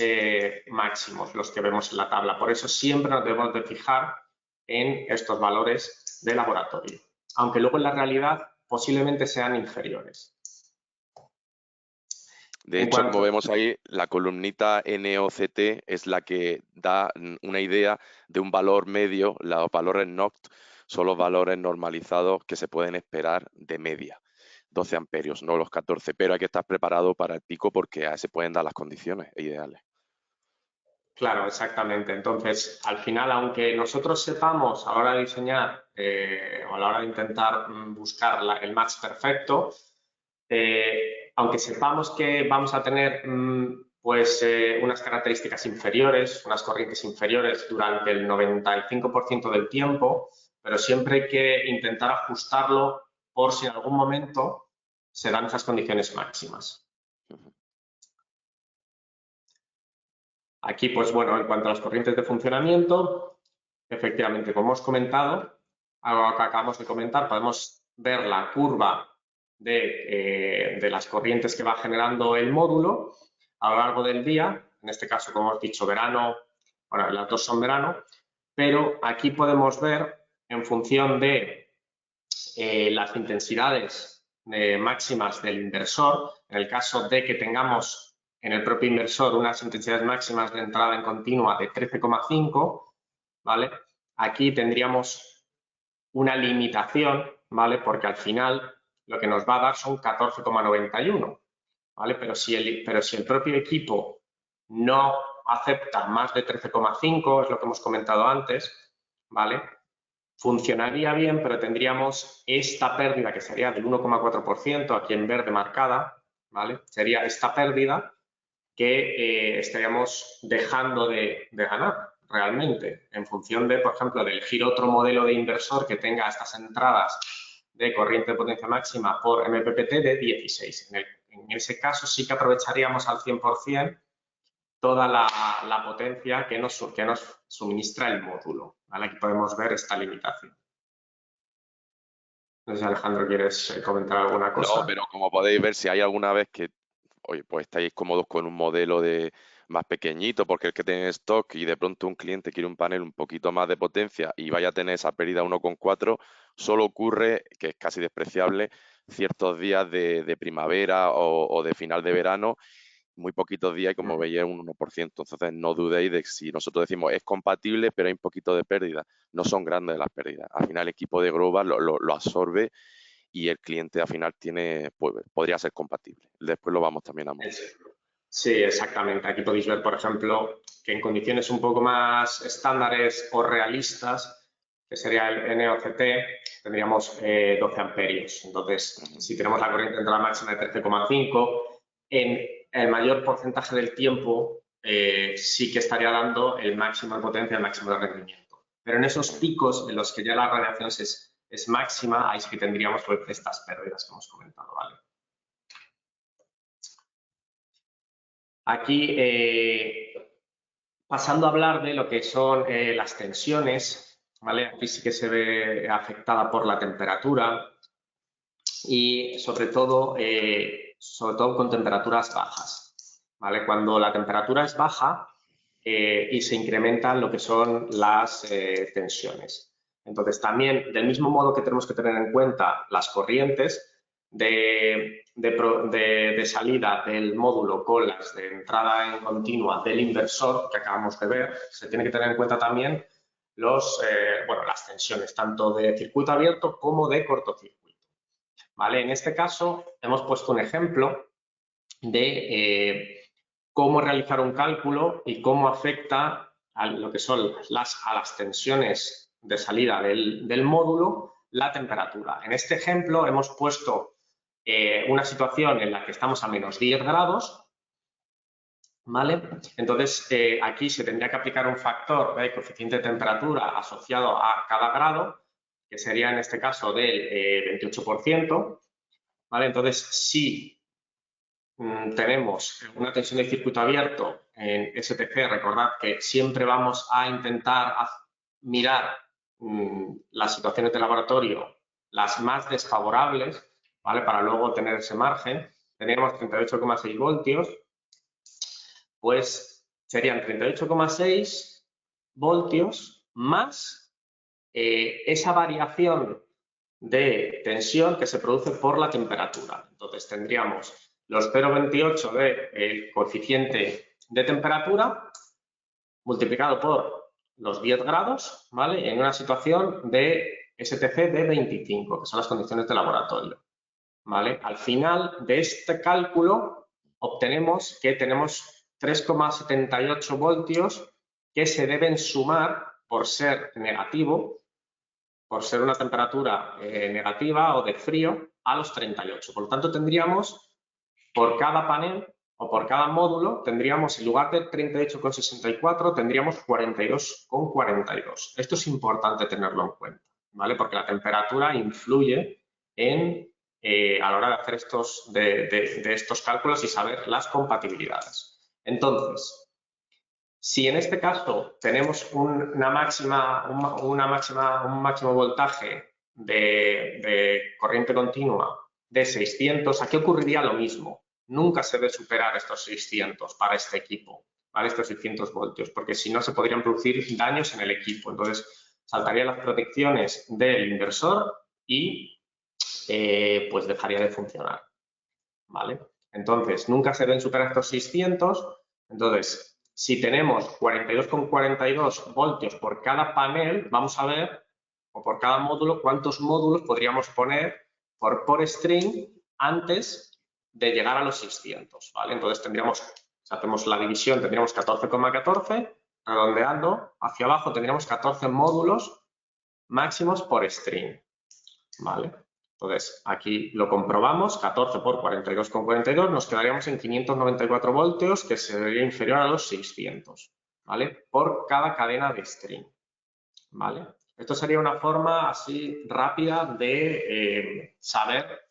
máximos los que vemos en la tabla. Por eso siempre nos debemos de fijar en estos valores de laboratorio, aunque luego en la realidad posiblemente sean inferiores. De hecho, como vemos ahí, la columnita NOCT es la que da una idea de un valor medio. Los valores NOCT son los valores normalizados que se pueden esperar de media. 12 amperios, no los 14, pero hay que estar preparado para el pico porque se pueden dar las condiciones ideales. Claro, exactamente. Entonces, al final, aunque nosotros sepamos a la hora de diseñar o a la hora de intentar buscar el match perfecto, aunque sepamos que vamos a tener pues unas características inferiores, unas corrientes inferiores durante el 95% del tiempo, pero siempre hay que intentar ajustarlo por si en algún momento se dan esas condiciones máximas. Aquí, pues bueno, en cuanto a las corrientes de funcionamiento, efectivamente, como hemos comentado, algo que acabamos de comentar, podemos ver la curva de las corrientes que va generando el módulo a lo largo del día. En este caso, como hemos dicho, verano, bueno, las dos son verano, pero aquí podemos ver en función de las intensidades máximas del inversor, en el caso de que tengamos en el propio inversor unas intensidades máximas de entrada en continua de 13,5, ¿vale? Aquí tendríamos una limitación, ¿vale? Porque al final lo que nos va a dar son 14,91, ¿vale? Pero si el propio equipo no acepta más de 13,5, es lo que hemos comentado antes, ¿vale? Funcionaría bien, pero tendríamos esta pérdida que sería del 1,4%, aquí en verde marcada, ¿vale? Sería esta pérdida que estaríamos dejando de ganar realmente en función de, por ejemplo, de elegir otro modelo de inversor que tenga estas entradas de corriente de potencia máxima por MPPT de 16. En ese caso sí que aprovecharíamos al 100% toda la potencia que nos suministra el módulo, ¿vale? Aquí podemos ver esta limitación. No sé si, Alejandro, ¿quieres comentar alguna cosa? No, pero como podéis ver, si hay alguna vez que, oye, pues estáis cómodos con un modelo más pequeñito porque el que tiene en stock y de pronto un cliente quiere un panel un poquito más de potencia y vaya a tener esa pérdida 1,4, solo ocurre, que es casi despreciable, ciertos días de primavera o de final de verano, muy poquitos días y como veis un 1%. Entonces no dudéis de que si nosotros decimos es compatible pero hay un poquito de pérdida, no son grandes las pérdidas. Al final el equipo de Grover lo absorbe y el cliente al final podría ser compatible. Después lo vamos también a mostrar. Sí, exactamente. Aquí podéis ver, por ejemplo, que en condiciones un poco más estándares o realistas, que sería el NOCT, tendríamos 12 amperios. Entonces, si tenemos la corriente de entrada máxima de 13,5, en el mayor porcentaje del tiempo sí que estaría dando el máximo de potencia, el máximo de rendimiento. Pero en esos picos en los que ya la radiación es máxima, ahí sí que tendríamos pues, estas pérdidas que hemos comentado, ¿vale? Aquí, pasando a hablar de lo que son las tensiones, ¿vale? Aquí sí que se ve afectada por la temperatura y sobre todo con temperaturas bajas, ¿vale? Cuando la temperatura es baja y se incrementan lo que son las tensiones. Entonces, también, del mismo modo que tenemos que tener en cuenta las corrientes, de salida del módulo con las de entrada en continua del inversor que acabamos de ver, se tiene que tener en cuenta también las tensiones, tanto de circuito abierto como de cortocircuito. ¿Vale? En este caso hemos puesto un ejemplo de cómo realizar un cálculo y cómo afecta a lo que son a las tensiones de salida del módulo la temperatura. En este ejemplo hemos puesto una situación en la que estamos a menos 10 grados, ¿vale? Entonces, aquí se tendría que aplicar un factor de coeficiente de temperatura asociado a cada grado, que sería en este caso del 28%, ¿vale? Entonces, si tenemos una tensión de circuito abierto en STC, recordad que siempre vamos a intentar mirar las situaciones de laboratorio, las más desfavorables, ¿vale? Para luego tener ese margen. Teníamos 38,6 voltios, pues serían 38,6 voltios más esa variación de tensión que se produce por la temperatura. Entonces tendríamos los 0,28 del coeficiente de temperatura multiplicado por los 10 grados, ¿vale? En una situación de STC de 25, que son las condiciones de laboratorio, ¿vale? Al final de este cálculo obtenemos que tenemos 3,78 voltios que se deben sumar por ser negativo, por ser una temperatura negativa o de frío, a los 38. Por lo tanto, tendríamos por cada panel o por cada módulo, tendríamos en lugar de 38,64, tendríamos 42,42. Esto es importante tenerlo en cuenta, ¿vale? Porque la temperatura influye a la hora de hacer estos cálculos y saber las compatibilidades. Entonces, si en este caso tenemos un máximo voltaje de corriente continua de 600, aquí ocurriría lo mismo. Nunca se debe superar estos 600 para este equipo, ¿vale? Estos 600 voltios, porque si no se podrían producir daños en el equipo. Entonces, saltarían las protecciones del inversor y pues dejaría de funcionar, ¿vale? Entonces, nunca se deben superar estos 600. Entonces, si tenemos 42,42 voltios por cada panel, vamos a ver, o por cada módulo, cuántos módulos podríamos poner por string antes de llegar a los 600, ¿vale? Entonces tendríamos, si hacemos la división, tendríamos 14,14, redondeando hacia abajo tendríamos 14 módulos máximos por string, ¿vale? Entonces, aquí lo comprobamos, 14 por 42,42, nos quedaríamos en 594 voltios, que sería inferior a los 600, ¿vale? Por cada cadena de string, ¿vale? Esto sería una forma así rápida de saber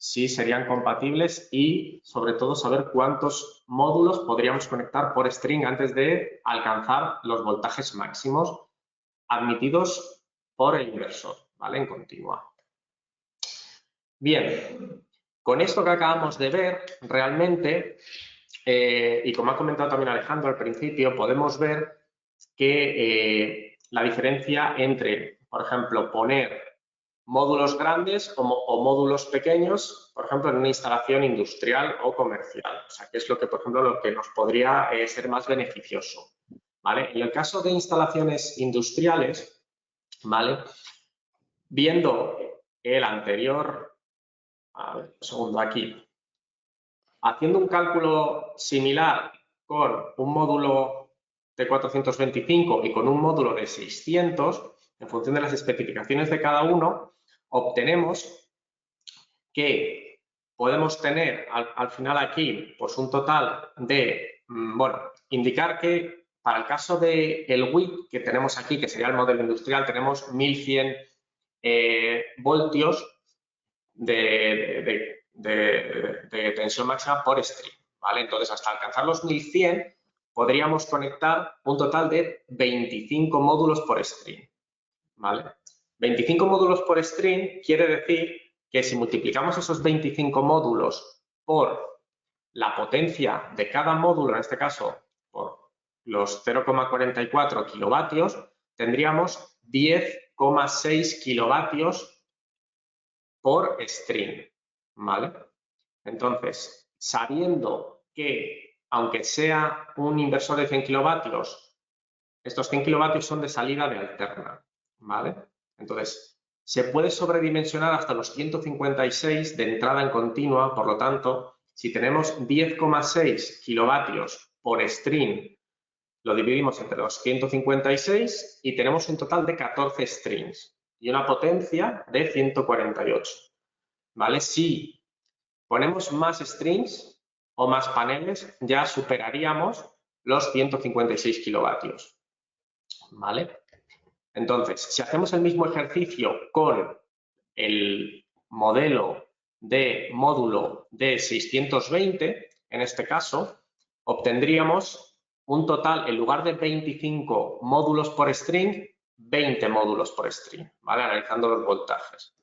si serían compatibles y, sobre todo, saber cuántos módulos podríamos conectar por string antes de alcanzar los voltajes máximos admitidos por el inversor, ¿vale? En continua. Bien, con esto que acabamos de ver, realmente, y como ha comentado también Alejandro al principio, podemos ver que la diferencia entre, por ejemplo, poner módulos grandes o módulos pequeños, por ejemplo, en una instalación industrial o comercial. O sea, que es lo que, por ejemplo, lo que nos podría ser más beneficioso, ¿vale? En el caso de instalaciones industriales, ¿vale? Viendo el anterior, a ver, un segundo aquí, haciendo un cálculo similar con un módulo de 425 y con un módulo de 600, en función de las especificaciones de cada uno, obtenemos que podemos tener al final aquí pues un total de, bueno, indicar que para el caso del WIP que tenemos aquí, que sería el modelo industrial, tenemos 1100 voltios de tensión máxima por string, ¿vale? Entonces, hasta alcanzar los 1100 podríamos conectar un total de 25 módulos por string, ¿vale? 25 módulos por string quiere decir que si multiplicamos esos 25 módulos por la potencia de cada módulo, en este caso por los 0,44 kilovatios, tendríamos 10,6 kilovatios por string, ¿vale? Entonces, sabiendo que aunque sea un inversor de 100 kilovatios, estos 100 kilovatios son de salida de alterna, ¿vale? Entonces, se puede sobredimensionar hasta los 156 de entrada en continua, por lo tanto, si tenemos 10,6 kilovatios por string, lo dividimos entre los 156 y tenemos un total de 14 strings y una potencia de 148, ¿vale? Si ponemos más strings o más paneles, ya superaríamos los 156 kilovatios, ¿vale? Entonces, si hacemos el mismo ejercicio con el modelo de módulo de 620, en este caso, obtendríamos un total, en lugar de 25 módulos por string, 20 módulos por string, ¿vale? Analizando los voltajes,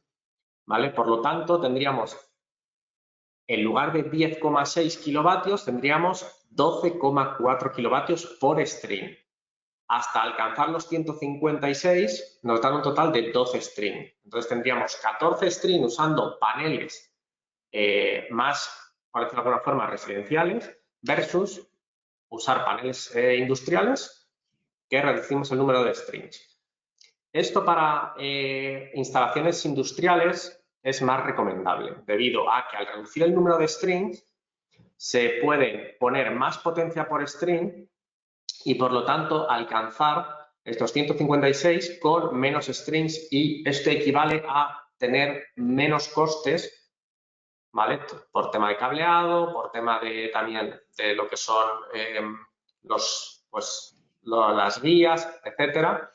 ¿vale? Por lo tanto, tendríamos, en lugar de 10,6 kilovatios, tendríamos 12,4 kilovatios por string. Hasta alcanzar los 156 nos dan un total de 12 string. Entonces tendríamos 14 string usando paneles más, por decirlo de alguna forma, residenciales versus usar paneles industriales que reducimos el número de strings. Esto para instalaciones industriales es más recomendable debido a que al reducir el número de strings se puede poner más potencia por string y por lo tanto alcanzar estos 156 con menos strings y esto equivale a tener menos costes, ¿vale? Por tema de cableado, por tema de también de lo que son las guías, etcétera,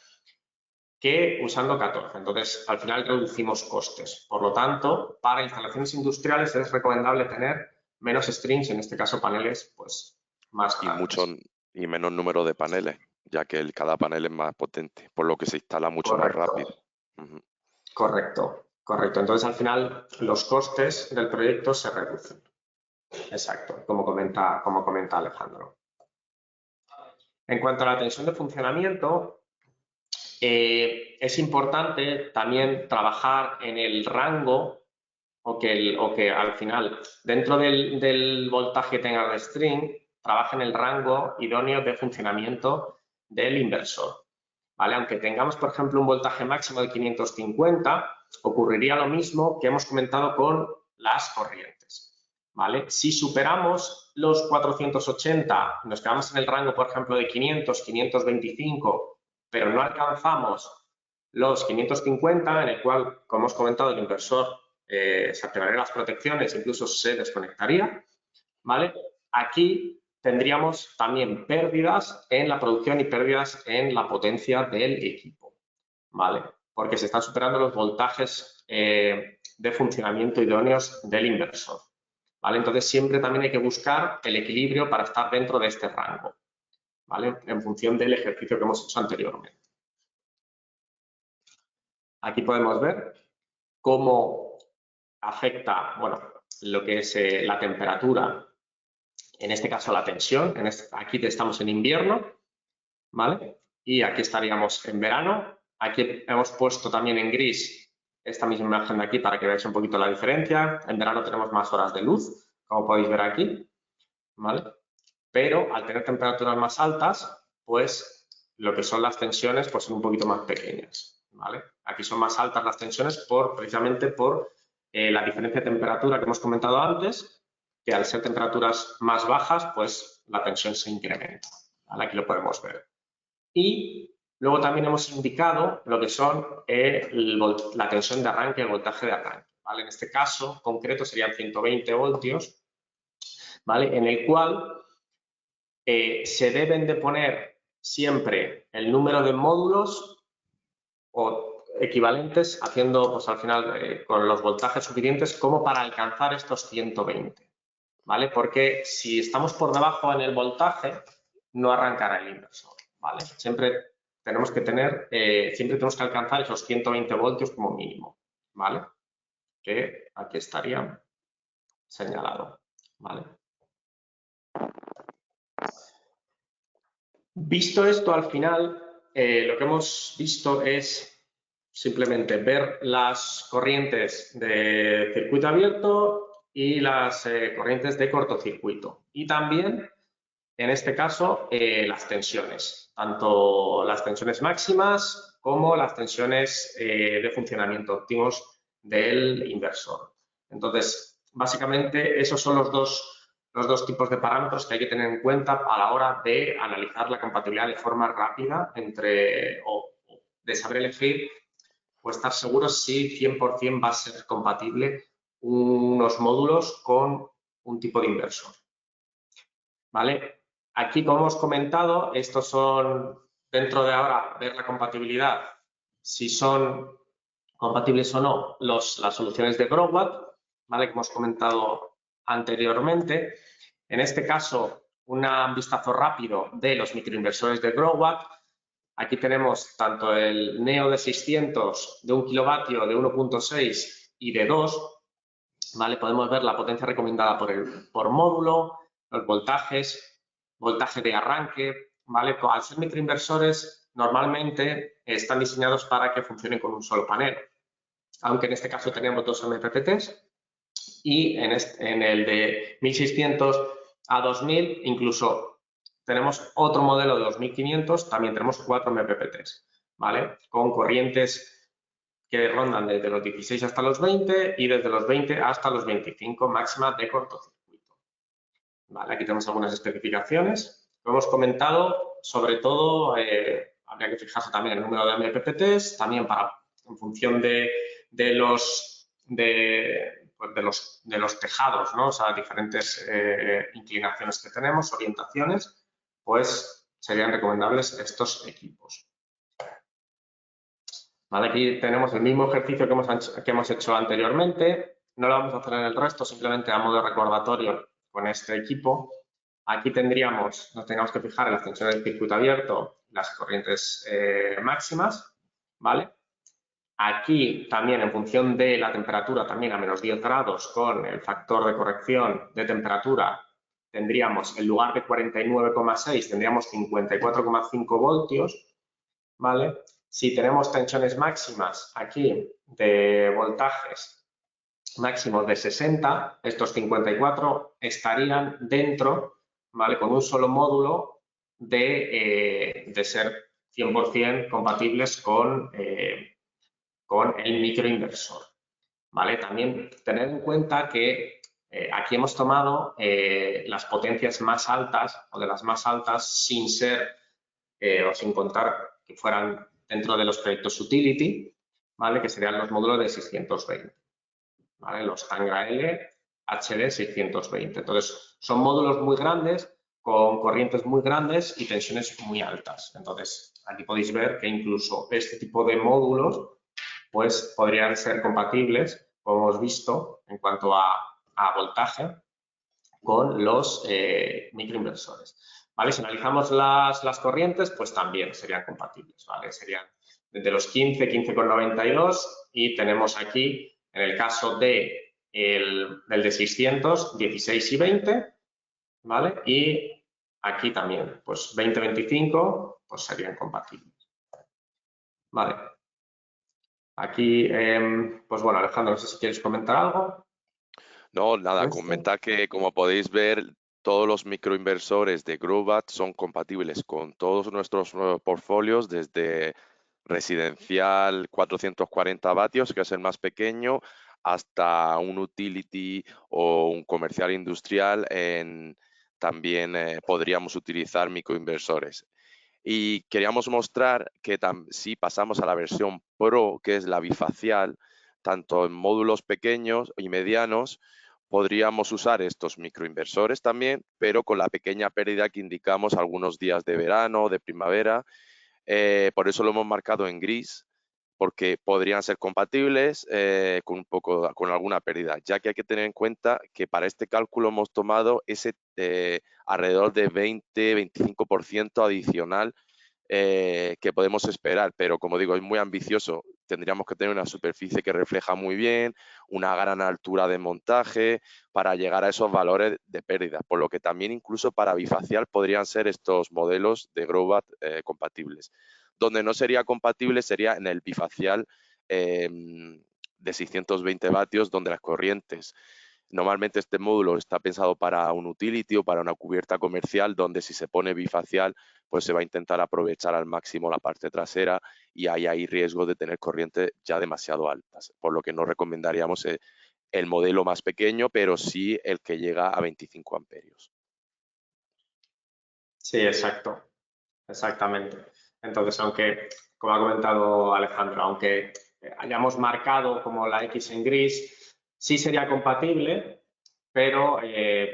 que usando 14. Entonces, al final reducimos costes. Por lo tanto, para instalaciones industriales es recomendable tener menos strings, en este caso paneles, pues más grandes. Y menos número de paneles, ya que cada panel es más potente, por lo que se instala mucho más rápido. Correcto, correcto. Entonces, al final, los costes del proyecto se reducen. Exacto, como comenta Alejandro. En cuanto a la tensión de funcionamiento, es importante también trabajar en el rango o que al final, dentro del voltaje que tenga el string, trabaje en el rango idóneo de funcionamiento del inversor, ¿vale? Aunque tengamos, por ejemplo, un voltaje máximo de 550, ocurriría lo mismo que hemos comentado con las corrientes, ¿vale? Si superamos los 480, nos quedamos en el rango, por ejemplo, de 500, 525, pero no alcanzamos los 550, en el cual, como hemos comentado, el inversor se activarían las protecciones, incluso se desconectaría, ¿vale? Aquí tendríamos también pérdidas en la producción y pérdidas en la potencia del equipo, ¿vale? Porque se están superando los voltajes de funcionamiento idóneos del inversor. ¿Vale? Entonces, siempre también hay que buscar el equilibrio para estar dentro de este rango, ¿vale? En función del ejercicio que hemos hecho anteriormente. Aquí podemos ver cómo afecta, bueno, lo que es la temperatura, en este caso la tensión. Aquí estamos en invierno, ¿vale? Y aquí estaríamos en verano. Aquí hemos puesto también en gris esta misma imagen de aquí para que veáis un poquito la diferencia. En verano tenemos más horas de luz, como podéis ver aquí, ¿vale? Pero al tener temperaturas más altas, pues lo que son las tensiones pues son un poquito más pequeñas, ¿vale? Aquí son más altas las tensiones precisamente por la diferencia de temperatura que hemos comentado antes, que al ser temperaturas más bajas, pues la tensión se incrementa, ¿vale? Aquí lo podemos ver. Y luego también hemos indicado lo que son la tensión de arranque y el voltaje de arranque, ¿vale? En este caso concreto serían 120 voltios, ¿vale? En el cual se deben de poner siempre el número de módulos o equivalentes, haciendo pues al final con los voltajes suficientes como para alcanzar estos 120, ¿vale? Porque si estamos por debajo en el voltaje, no arrancará el inversor, ¿vale? Siempre tenemos que alcanzar esos 120 voltios como mínimo, ¿vale? Que aquí estaría señalado, ¿vale? Visto esto, al final, lo que hemos visto es simplemente ver las corrientes de circuito abierto y las corrientes de cortocircuito. Y también, en este caso, las tensiones, tanto las tensiones máximas como las tensiones de funcionamiento óptimos del inversor. Entonces, básicamente, esos son los dos tipos de parámetros que hay que tener en cuenta a la hora de analizar la compatibilidad de forma rápida o de saber elegir o estar seguros si 100% va a ser compatible unos módulos con un tipo de inversor. ¿Vale? Aquí, como hemos comentado, estos son, dentro de ahora, ver la compatibilidad, si son compatibles o no las soluciones de Growatt, ¿vale? Que hemos comentado anteriormente. En este caso, un vistazo rápido de los microinversores de Growatt. Aquí tenemos tanto el Neo de 600 de 1 kilovatio, de 1.6 y de 2. ¿Vale? Podemos ver la potencia recomendada por módulo, los voltajes, voltaje de arranque. ¿Vale? Al ser microinversores, normalmente están diseñados para que funcionen con un solo panel. Aunque en este caso tenemos 2 MPPTs y en el de 1600 a 2000 incluso tenemos otro modelo de 2500, también tenemos 4 MPPTs, ¿vale? Con corrientes que rondan desde los 16 hasta los 20 y desde los 20 hasta los 25 máxima de cortocircuito. ¿Vale? Aquí tenemos algunas especificaciones. Lo hemos comentado, sobre todo, habría que fijarse también en el número de MPPTs, también en función de los tejados, ¿no? O sea, diferentes inclinaciones que tenemos, orientaciones, pues serían recomendables estos equipos. ¿Vale? Aquí tenemos el mismo ejercicio que hemos hecho anteriormente. No lo vamos a hacer en el resto, simplemente a modo recordatorio con este equipo. Aquí nos tendríamos que fijar en las tensiones del circuito abierto, las corrientes máximas, ¿vale? Aquí también en función de la temperatura, también a menos 10 grados con el factor de corrección de temperatura, tendríamos en lugar de 49,6 tendríamos 54,5 voltios, ¿vale? Si tenemos tensiones máximas aquí de voltajes máximos de 60, estos 54 estarían dentro, ¿vale? Con un solo módulo de ser 100% compatibles con el microinversor, ¿vale? También tener en cuenta que aquí hemos tomado las potencias más altas o de las más altas sin ser o sin contar que fueran dentro de los proyectos utility, ¿vale? Que serían los módulos de 620, ¿vale? Los Tangra L HD 620. Entonces, son módulos muy grandes con corrientes muy grandes y tensiones muy altas. Entonces, aquí podéis ver que incluso este tipo de módulos pues podrían ser compatibles como hemos visto, en cuanto a voltaje con los microinversores. ¿Vale? Si analizamos las corrientes, pues también serían compatibles, ¿vale? Serían de los 15, 15,92 y tenemos aquí, en el caso del de 600, 16 y 20, ¿vale? Y aquí también, pues 20, 25, pues serían compatibles. Vale. Aquí, pues bueno, Alejandro, no sé si quieres comentar algo. No, nada, comentar que como podéis ver, todos los microinversores de Growbat son compatibles con todos nuestros portfolios, desde residencial 440 vatios, que es el más pequeño, hasta un utility o un comercial industrial. También podríamos utilizar microinversores. Y queríamos mostrar que si pasamos a la versión Pro, que es la bifacial, tanto en módulos pequeños y medianos, podríamos usar estos microinversores también, pero con la pequeña pérdida que indicamos algunos días de verano, de primavera. Por eso lo hemos marcado en gris, porque podrían ser compatibles con alguna pérdida, ya que hay que tener en cuenta que para este cálculo hemos tomado ese alrededor de 20-25% adicional que podemos esperar, pero como digo, es muy ambicioso. Tendríamos que tener una superficie que refleja muy bien, una gran altura de montaje para llegar a esos valores de pérdida, por lo que también incluso para bifacial podrían ser estos modelos de Growbat compatibles. Donde no sería compatible sería en el bifacial de 620 vatios, donde las corrientes, normalmente este módulo está pensado para un utility o para una cubierta comercial, donde si se pone bifacial, pues se va a intentar aprovechar al máximo la parte trasera y ahí hay riesgo de tener corrientes ya demasiado altas, por lo que no recomendaríamos el modelo más pequeño, pero sí el que llega a 25 amperios. Sí, exacto, exactamente. Entonces, aunque, como ha comentado Alejandro, aunque hayamos marcado como la X en gris, sí sería compatible, pero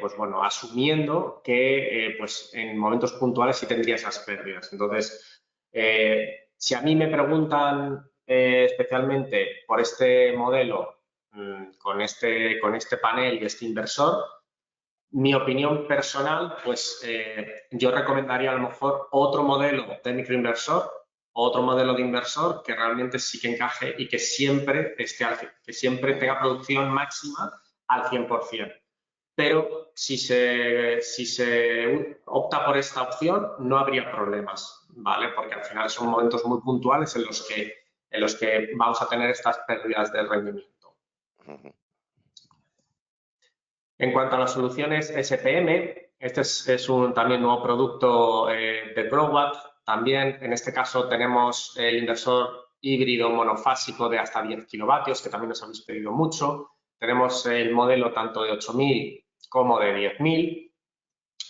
pues bueno, asumiendo que pues en momentos puntuales sí tendría esas pérdidas. Entonces, si a mí me preguntan especialmente por este modelo con este panel y este inversor, mi opinión personal, pues yo recomendaría a lo mejor otro modelo de microinversor, otro modelo de inversor que realmente sí que encaje y que siempre tenga producción máxima al 100%. Pero si se opta por esta opción, no habría problemas, ¿vale? Porque al final son momentos muy puntuales en los que vamos a tener estas pérdidas de rendimiento. En cuanto a las soluciones SPM, este es un también nuevo producto de Growbat. También, en este caso, tenemos el inversor híbrido monofásico de hasta 10 kilovatios, que también nos habéis pedido mucho. Tenemos el modelo tanto de 8.000 como de 10.000.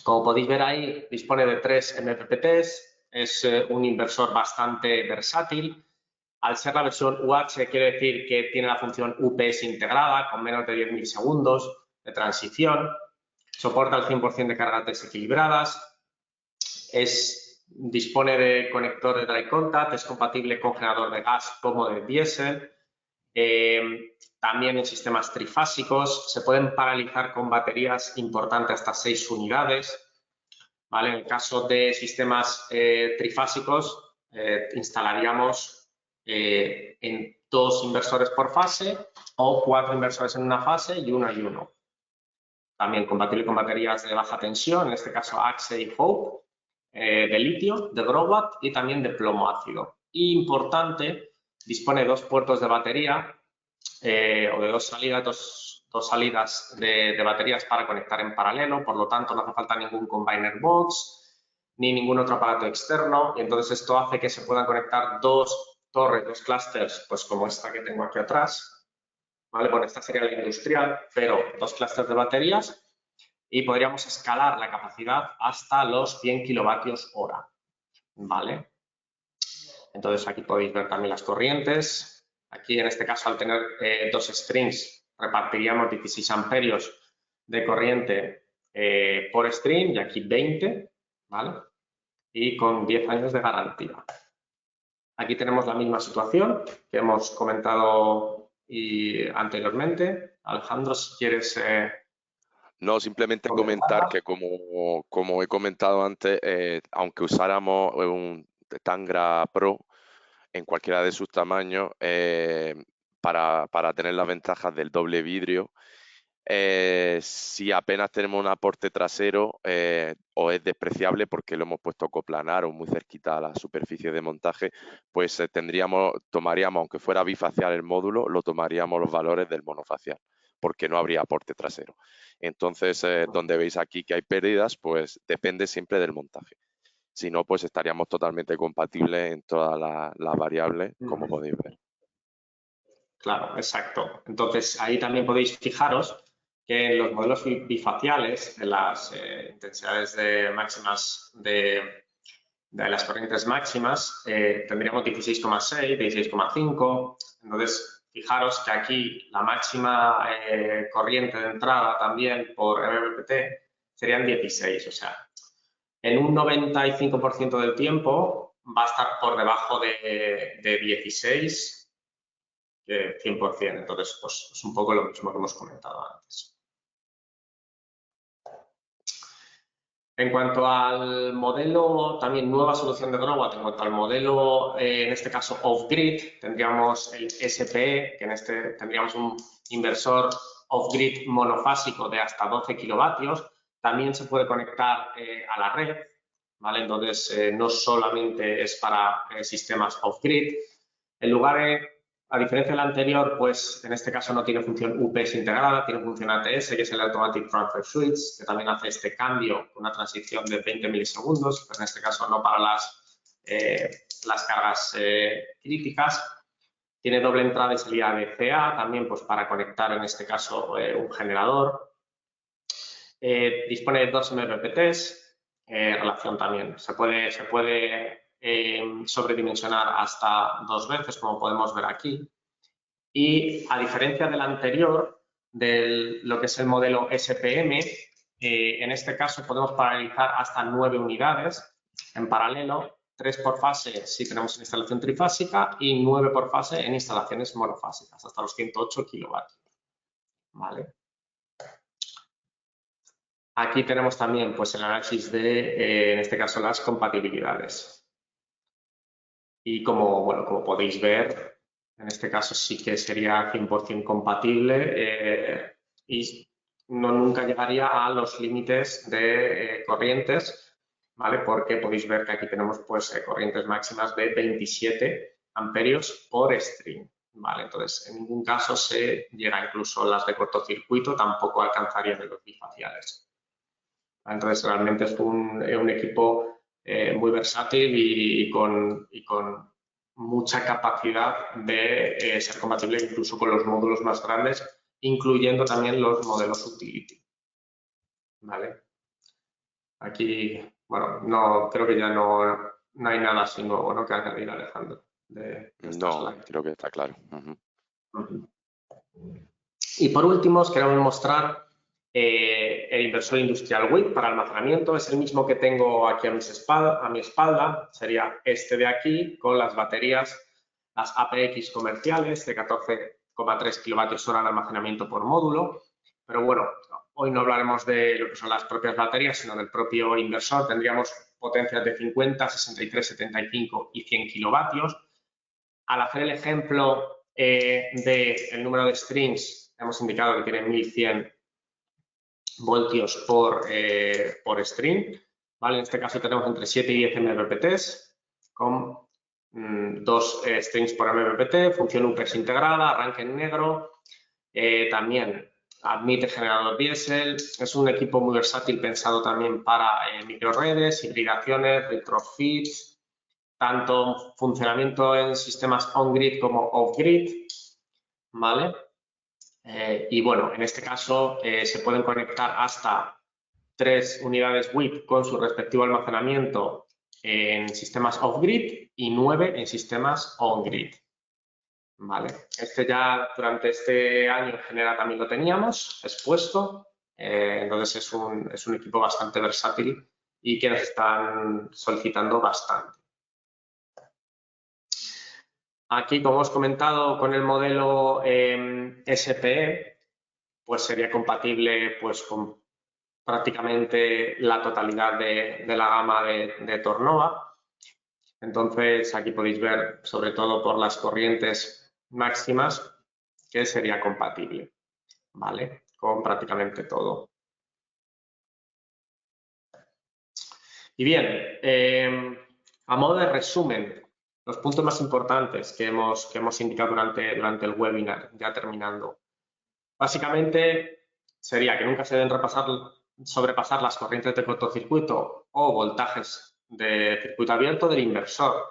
Como podéis ver ahí, dispone de 3 MPPTs. Es un inversor bastante versátil. Al ser la versión UH, quiere decir que tiene la función UPS integrada con menos de 10 milisegundos de transición, soporta el 100% de cargas desequilibradas, dispone de conector de dry contact, es compatible con generador de gas como de diésel, también en sistemas trifásicos, se pueden paralizar con baterías importantes hasta 6 unidades. ¿Vale? En el caso de sistemas trifásicos, instalaríamos en 2 inversores por fase o 4 inversores en una fase y uno y uno. También compatible con baterías de baja tensión, en este caso Axe y Hope, de litio, de Growbat y también de plomo ácido. Y importante, dispone de 2 puertos de batería o de 2 salidas de baterías para conectar en paralelo, por lo tanto no hace falta ningún combiner box ni ningún otro aparato externo, y entonces esto hace que se puedan conectar 2 torres, 2 clústeres, pues como esta que tengo aquí atrás. ¿Vale? Bueno, esta sería la industrial, pero 2 clústeres de baterías y podríamos escalar la capacidad hasta los 100 kilovatios hora. ¿Vale? Entonces aquí podéis ver también las corrientes. Aquí en este caso al tener 2 strings repartiríamos 16 amperios de corriente por string y aquí 20, ¿vale? Y con 10 años de garantía. Aquí tenemos la misma situación que hemos comentado y anteriormente. Alejandro, si quieres... No, simplemente comentar que como he comentado antes, aunque usáramos un Tangra Pro en cualquiera de sus tamaños, para tener las ventajas del doble vidrio, si apenas tenemos un aporte trasero, o es despreciable porque lo hemos puesto coplanar o muy cerquita a la superficie de montaje, pues tomaríamos, aunque fuera bifacial el módulo, lo tomaríamos los valores del monofacial, porque no habría aporte trasero. Entonces, donde veis aquí que hay pérdidas, pues depende siempre del montaje. Si no, pues estaríamos totalmente compatibles en todas las variables, como podéis ver. Claro, exacto. Entonces, ahí también podéis fijaros que en los modelos bifaciales, en las intensidades máximas de las corrientes máximas, tendríamos 16,6, 16,5. Entonces, fijaros que aquí la máxima corriente de entrada también por MPPT serían 16. O sea, en un 95% del tiempo va a estar por debajo de 16, 100%. Entonces, pues es un poco lo mismo que hemos comentado antes. En cuanto al modelo, también nueva solución de Growatt, en cuanto al modelo, en este caso off-grid, tendríamos el SPE, que tendríamos un inversor off-grid monofásico de hasta 12 kilovatios. También se puede conectar a la red, ¿vale? Entonces, no solamente es para sistemas off-grid. En lugar a diferencia del anterior, pues en este caso no tiene función UPS integrada, tiene función ATS, que es el Automatic Transfer Switch, que también hace este cambio, una transición de 20 milisegundos, pero en este caso no para las cargas críticas. Tiene doble entrada y salida de CA, también pues para conectar en este caso un generador. Dispone de 2 MPPTs, relación también. Se puede sobredimensionar hasta 2 veces, como podemos ver aquí. Y a diferencia del anterior, de lo que es el modelo SPM, en este caso podemos paralizar hasta 9 unidades en paralelo, 3 por fase si tenemos instalación trifásica y 9 por fase en instalaciones monofásicas, hasta los 108 kilovatios. ¿Vale? Aquí tenemos también pues, el análisis de, en este caso, las compatibilidades. Y como podéis ver, en este caso sí que sería 100% compatible y nunca llegaría a los límites de corrientes, ¿vale? Porque podéis ver que aquí tenemos pues, corrientes máximas de 27 amperios por string, ¿vale? Entonces, en ningún caso se llega, incluso las de cortocircuito tampoco alcanzarían de los bifaciales. Entonces, realmente es un equipo muy versátil y con mucha capacidad de ser compatible incluso con los módulos más grandes, incluyendo también los modelos utility. ¿Vale? Aquí, bueno, creo que ya no hay nada así nuevo, ¿no?, que añadir, Alejandro. No, creo que está claro. Y por último, os queremos mostrar el inversor industrial WIP para almacenamiento. Es el mismo que tengo aquí a mi espalda. Sería este de aquí con las baterías, las APX comerciales de 14,3 kWh de almacenamiento por módulo. Pero bueno, hoy no hablaremos de lo que son las propias baterías, sino del propio inversor. Tendríamos potencias de 50, 63, 75 y 100 kilovatios. Al hacer el ejemplo del número de strings, hemos indicado que tiene 1100 voltios por string, ¿vale? En este caso tenemos entre 7 y 10 MPPTs con 2 strings por MPPT, función UPS integrada, arranque en negro, también admite generador diésel. Es un equipo muy versátil pensado también para microredes, hibridaciones, retrofits, tanto funcionamiento en sistemas on-grid como off-grid, ¿vale? Y bueno, en este caso se pueden conectar hasta 3 unidades WIP con su respectivo almacenamiento en sistemas off-grid y 9 en sistemas on-grid. ¿Vale? Ya durante este año en general también lo teníamos expuesto, entonces es un equipo bastante versátil y que nos están solicitando bastante. Aquí, como os he comentado, con el modelo SPE, pues sería compatible pues, con prácticamente la totalidad de la gama de Tornova. Entonces, aquí podéis ver, sobre todo por las corrientes máximas, que sería compatible, ¿vale? Con prácticamente todo. Y bien, a modo de resumen, los puntos más importantes que hemos indicado durante el webinar, ya terminando. Básicamente, sería que nunca se deben sobrepasar las corrientes de cortocircuito o voltajes de circuito abierto del inversor,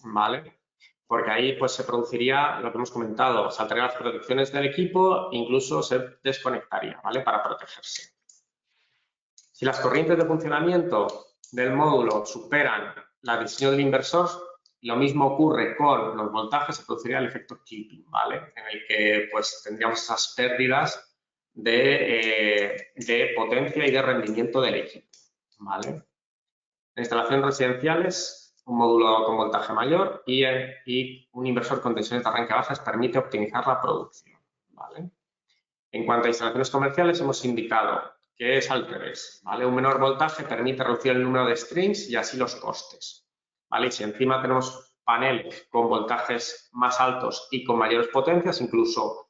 ¿vale? Porque ahí pues se produciría lo que hemos comentado, saltarían las protecciones del equipo, incluso se desconectaría, ¿vale? Para protegerse. Si las corrientes de funcionamiento del módulo superan la diseño del inversor, lo mismo ocurre con los voltajes, se produciría el efecto clipping, ¿vale? En el que pues tendríamos esas pérdidas de potencia y de rendimiento del equipo, ¿vale? En instalaciones residenciales, un módulo con voltaje mayor y un inversor con tensiones de arranque bajas permite optimizar la producción, ¿vale? En cuanto a instalaciones comerciales, hemos indicado que es al revés, ¿vale? Un menor voltaje permite reducir el número de strings y así los costes, ¿vale? Y si encima tenemos paneles con voltajes más altos y con mayores potencias, incluso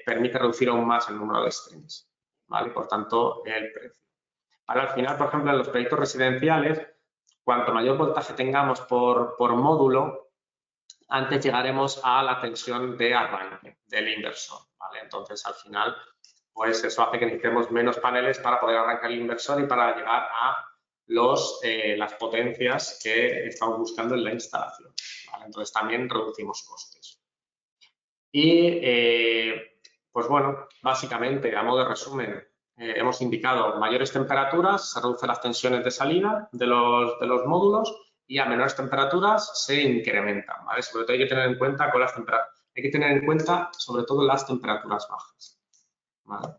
permite reducir aún más el número de strings, ¿vale? Por tanto, el precio. Ahora, al final, por ejemplo, en los proyectos residenciales, cuanto mayor voltaje tengamos por módulo, antes llegaremos a la tensión de arranque del inversor, ¿vale? Entonces, al final, pues eso hace que necesitemos menos paneles para poder arrancar el inversor y para llegar a las potencias que estamos buscando en la instalación, ¿vale? Entonces, también reducimos costes. Y, pues bueno, básicamente, a modo de resumen, hemos indicado mayores temperaturas, se reducen las tensiones de salida de los módulos y a menores temperaturas se incrementan, ¿vale? Sobre todo hay que tener en cuenta sobre todo las temperaturas bajas, ¿vale?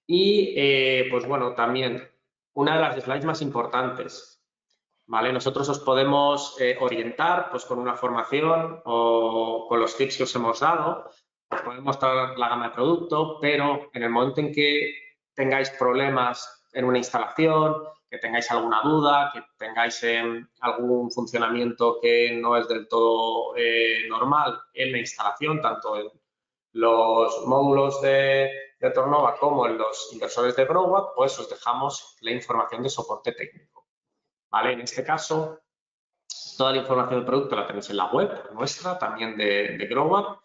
Y, pues bueno, también una de las slides más importantes, ¿vale? Nosotros os podemos orientar pues con una formación o con los tips que os hemos dado, os podemos mostrar la gama de producto, pero en el momento en que tengáis problemas en una instalación, que tengáis alguna duda, que tengáis algún funcionamiento que no es del todo normal en la instalación, tanto en los módulos de Tornova como en los inversores de Growatt, pues os dejamos la información de soporte técnico, ¿vale? En este caso, toda la información del producto la tenéis en la web nuestra, también de Growatt.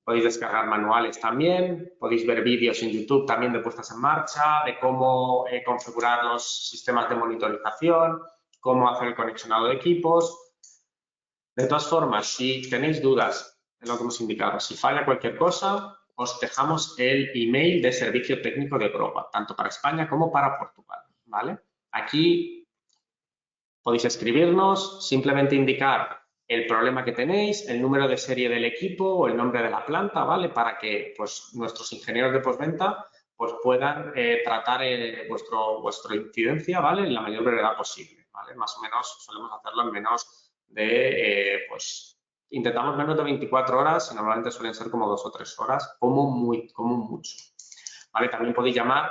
Podéis descargar manuales también, podéis ver vídeos en YouTube también de puestas en marcha, de cómo configurar los sistemas de monitorización, cómo hacer el conexionado de equipos. De todas formas, si tenéis dudas en lo que hemos indicado, si falla cualquier cosa, os dejamos el email de servicio técnico de Growatt, tanto para España como para Portugal, ¿vale? Aquí podéis escribirnos, simplemente indicar el problema que tenéis, el número de serie del equipo o el nombre de la planta, ¿vale? Para que pues, nuestros ingenieros de postventa pues, puedan tratar vuestra incidencia, ¿vale? En la mayor brevedad posible, ¿vale? Más o menos solemos hacerlo en menos de, pues, intentamos menos de 24 horas y normalmente suelen ser como 2 o 3 horas, como mucho, ¿vale? También podéis llamar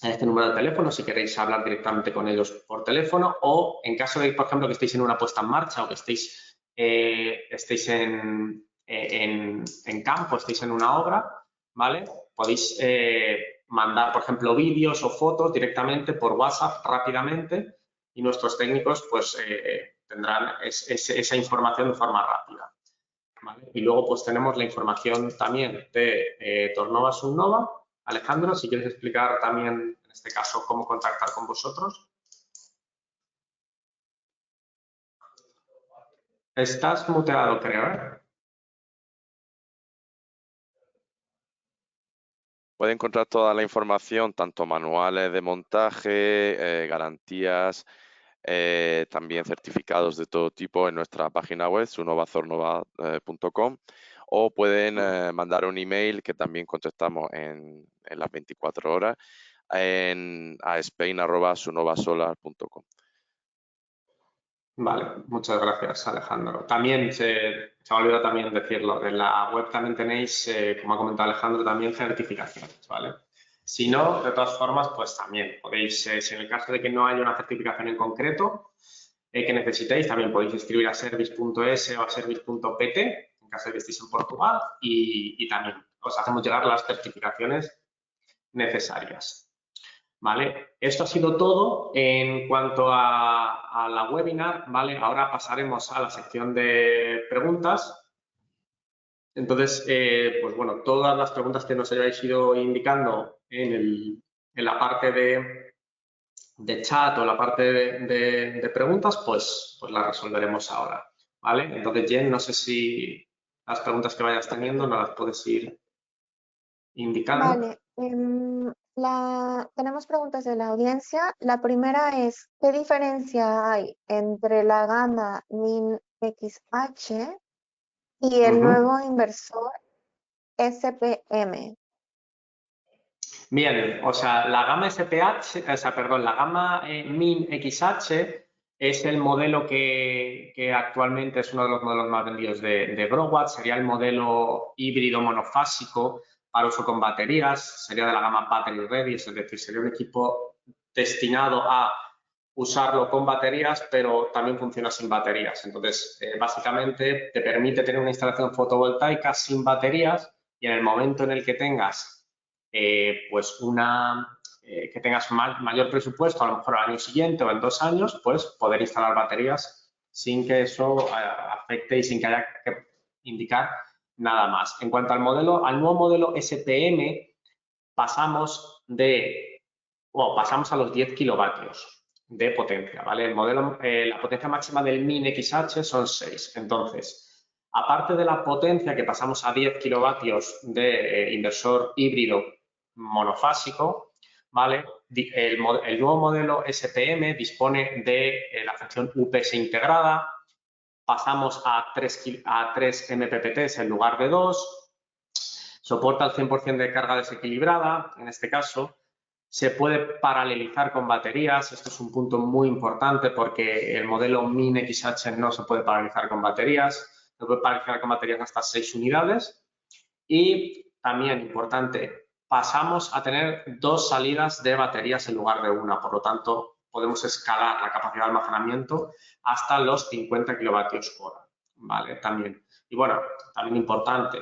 a este número de teléfono si queréis hablar directamente con ellos por teléfono o en caso de, por ejemplo, que estéis en una puesta en marcha o que estéis en campo, estéis en una obra, ¿vale? Podéis mandar, por ejemplo, vídeos o fotos directamente por WhatsApp rápidamente y nuestros técnicos pues tendrán esa información de forma rápida, ¿vale? Y luego pues tenemos la información también de Tornova Subnova. Alejandro, si quieres explicar también, en este caso, cómo contactar con vosotros. Estás muteado, creo, ¿eh? Puede encontrar toda la información, tanto manuales de montaje, garantías, también certificados de todo tipo en nuestra página web, sunovazornova.com, o pueden mandar un email que también contestamos en las 24 horas a spain@sunovasolar.com. Vale, muchas gracias, Alejandro. También se me ha olvidado también decirlo, en la web también tenéis, como ha comentado Alejandro, también certificaciones, ¿vale? Si no, de todas formas, pues también podéis, si en el caso de que no haya una certificación en concreto que necesitéis, también podéis escribir a service.es o a service.pt, en caso de que estéis en Portugal, y también os hacemos llegar las certificaciones necesarias. ¿Vale? Esto ha sido todo en cuanto a la webinar, ¿vale? Ahora pasaremos a la sección de preguntas. Entonces, pues bueno, todas las preguntas que nos hayáis ido indicando en la parte de chat o la parte de preguntas, pues las resolveremos ahora, ¿vale? Entonces, Jen, no sé si las preguntas que vayas teniendo nos las puedes ir indicando. Vale, tenemos preguntas de la audiencia. La primera es, ¿qué diferencia hay entre la gama MIN-XH y el nuevo inversor SPM? Bien, o sea, la gama SPH, o sea, perdón, la gama MIN-XH es el modelo que actualmente es uno de los modelos más vendidos de Broadwatch, sería el modelo híbrido monofásico para uso con baterías, sería de la gama Battery Ready, es decir, sería un equipo destinado a usarlo con baterías, pero también funciona sin baterías. Entonces, básicamente te permite tener una instalación fotovoltaica sin baterías y en el momento en el que tengas pues que tengas mayor presupuesto, a lo mejor al año siguiente o en 2 años, pues poder instalar baterías sin que eso afecte y sin que haya que indicar nada más. En cuanto al nuevo modelo SPM, pasamos a los 10 kilovatios de potencia, ¿vale? La potencia máxima del MIN-XH son 6. Entonces, aparte de la potencia que pasamos a 10 kilovatios de inversor híbrido monofásico, ¿vale? El nuevo modelo SPM dispone de la función UPS integrada, pasamos a 3 MPPTs en lugar de 2, soporta el 100% de carga desequilibrada, en este caso, se puede paralelizar con baterías, esto es un punto muy importante porque el modelo MIN-XH no se puede paralelizar con baterías, se puede paralelizar con baterías hasta 6 unidades y también importante, pasamos a tener 2 salidas de baterías en lugar de una, por lo tanto podemos escalar la capacidad de almacenamiento hasta los 50 kilovatios hora, ¿vale? También. Y bueno, también importante,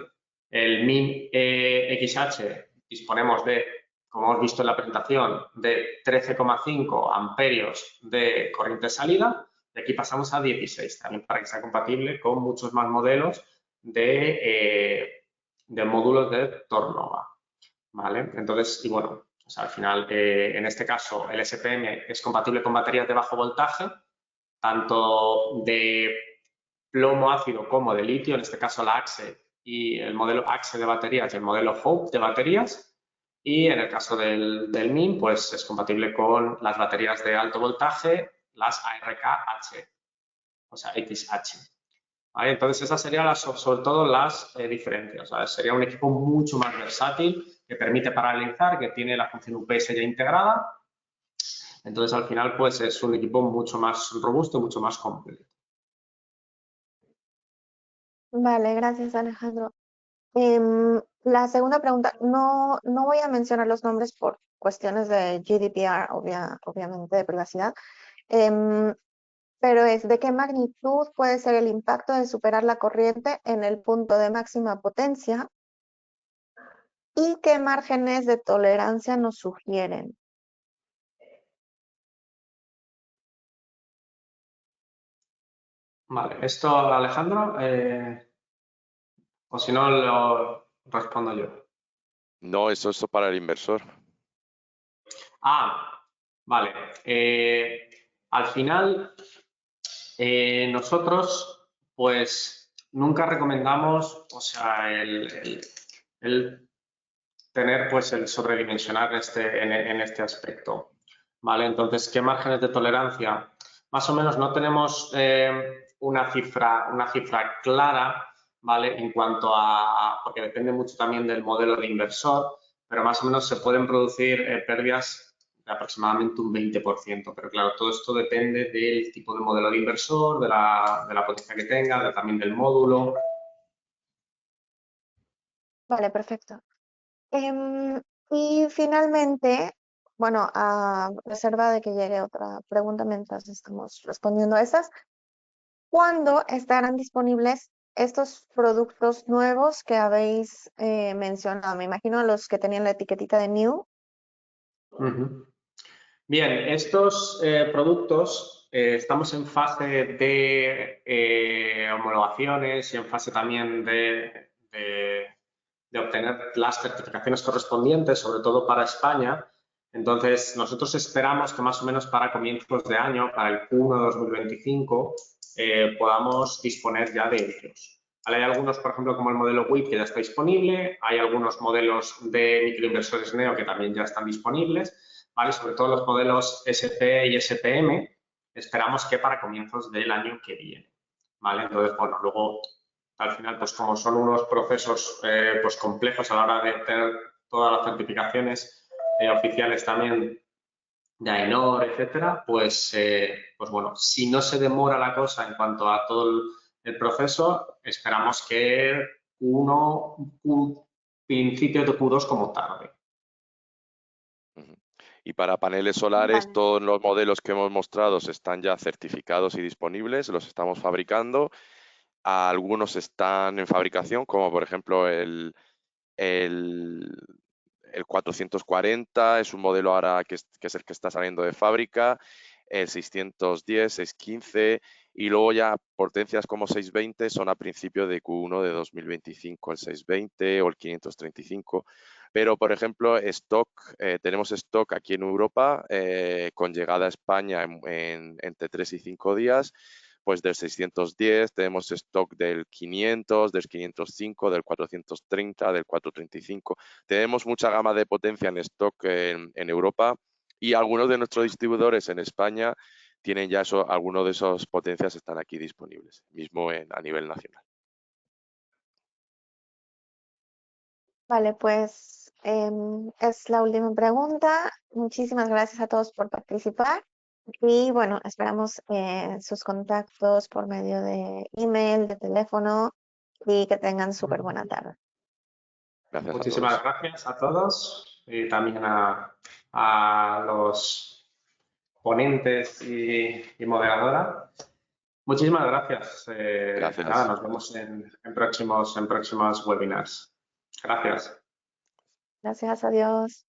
el MIN-XH disponemos de, como hemos visto en la presentación, de 13,5 amperios de corriente de salida y aquí pasamos a 16, también para que sea compatible con muchos más modelos de módulos de Tornova, ¿vale? Entonces, y bueno, o sea, al final, en este caso, el SPM es compatible con baterías de bajo voltaje, tanto de plomo ácido como de litio, en este caso la AXE y el modelo AXE de baterías y el modelo Hope de baterías. Y en el caso del MIN, pues es compatible con las baterías de alto voltaje, las ARKH, o sea, XH. ¿Vale? Entonces, esas serían sobre todo las diferencias. ¿Vale? Sería un equipo mucho más versátil, que permite paralelizar, que tiene la función UPS ya integrada. Entonces, al final, pues es un equipo mucho más robusto, mucho más completo. Vale, gracias, Alejandro. La segunda pregunta, no voy a mencionar los nombres por cuestiones de GDPR, obviamente de privacidad, pero es ¿de qué magnitud puede ser el impacto de superar la corriente en el punto de máxima potencia y qué márgenes de tolerancia nos sugieren? Vale, esto, Alejandro, o si no, lo respondo yo. No, eso es para el inversor. Ah, vale. Al final, nosotros, pues, nunca recomendamos, o sea, el tener, pues, el sobredimensionar en este aspecto, ¿vale? Entonces, ¿qué márgenes de tolerancia? Más o menos no tenemos una cifra clara, ¿vale? En cuanto porque depende mucho también del modelo de inversor, pero más o menos se pueden producir pérdidas de aproximadamente un 20%. Pero claro, todo esto depende del tipo de modelo de inversor, de la potencia que tenga, también del módulo. Vale, perfecto. Y finalmente, bueno, a reserva de que llegue otra pregunta mientras estamos respondiendo a estas, ¿cuándo estarán disponibles estos productos nuevos que habéis mencionado? Me imagino los que tenían la etiquetita de New. Bien, estos productos estamos en fase de homologaciones y en fase también de obtener las certificaciones correspondientes, sobre todo para España. Entonces, nosotros esperamos que más o menos para comienzos de año, para el Q1 de 2025, podamos disponer ya de ellos. Hay algunos, por ejemplo, como el modelo WIP que ya está disponible, hay algunos modelos de microinversores NEO que también ya están disponibles, ¿vale? Sobre todo los modelos SP y SPM, esperamos que para comienzos del año que viene, ¿vale? Entonces, bueno, luego al final, pues como son unos procesos pues complejos a la hora de obtener todas las certificaciones oficiales también de AENOR, etcétera, pues bueno, si no se demora la cosa en cuanto a todo el proceso, esperamos que principio de Q2 como tarde. Y para paneles solares, Vale. todos los modelos que hemos mostrado están ya certificados y disponibles, los estamos fabricando. Algunos están en fabricación, como por ejemplo el 440 es un modelo ahora que es el que está saliendo de fábrica, el 610, 615 y luego ya potencias como 620 son a principio de Q1 de 2025, el 620 o el 535. Pero, por ejemplo, tenemos stock aquí en Europa con llegada a España entre 3 y 5 días. Pues del 610 tenemos stock del 500, del 505, del 430, del 435. Tenemos mucha gama de potencia en stock en Europa y algunos de nuestros distribuidores en España tienen ya algunos de esas potencias están aquí disponibles, mismo a nivel nacional. Vale, pues es la última pregunta. Muchísimas gracias a todos por participar. Y bueno, esperamos sus contactos por medio de email, de teléfono y que tengan súper buena tarde. Gracias Muchísimas a todos. gracias a todos y también a los ponentes y moderadora. Muchísimas gracias. Gracias. Nada, nos vemos en próximos webinars. Gracias. Gracias a Dios.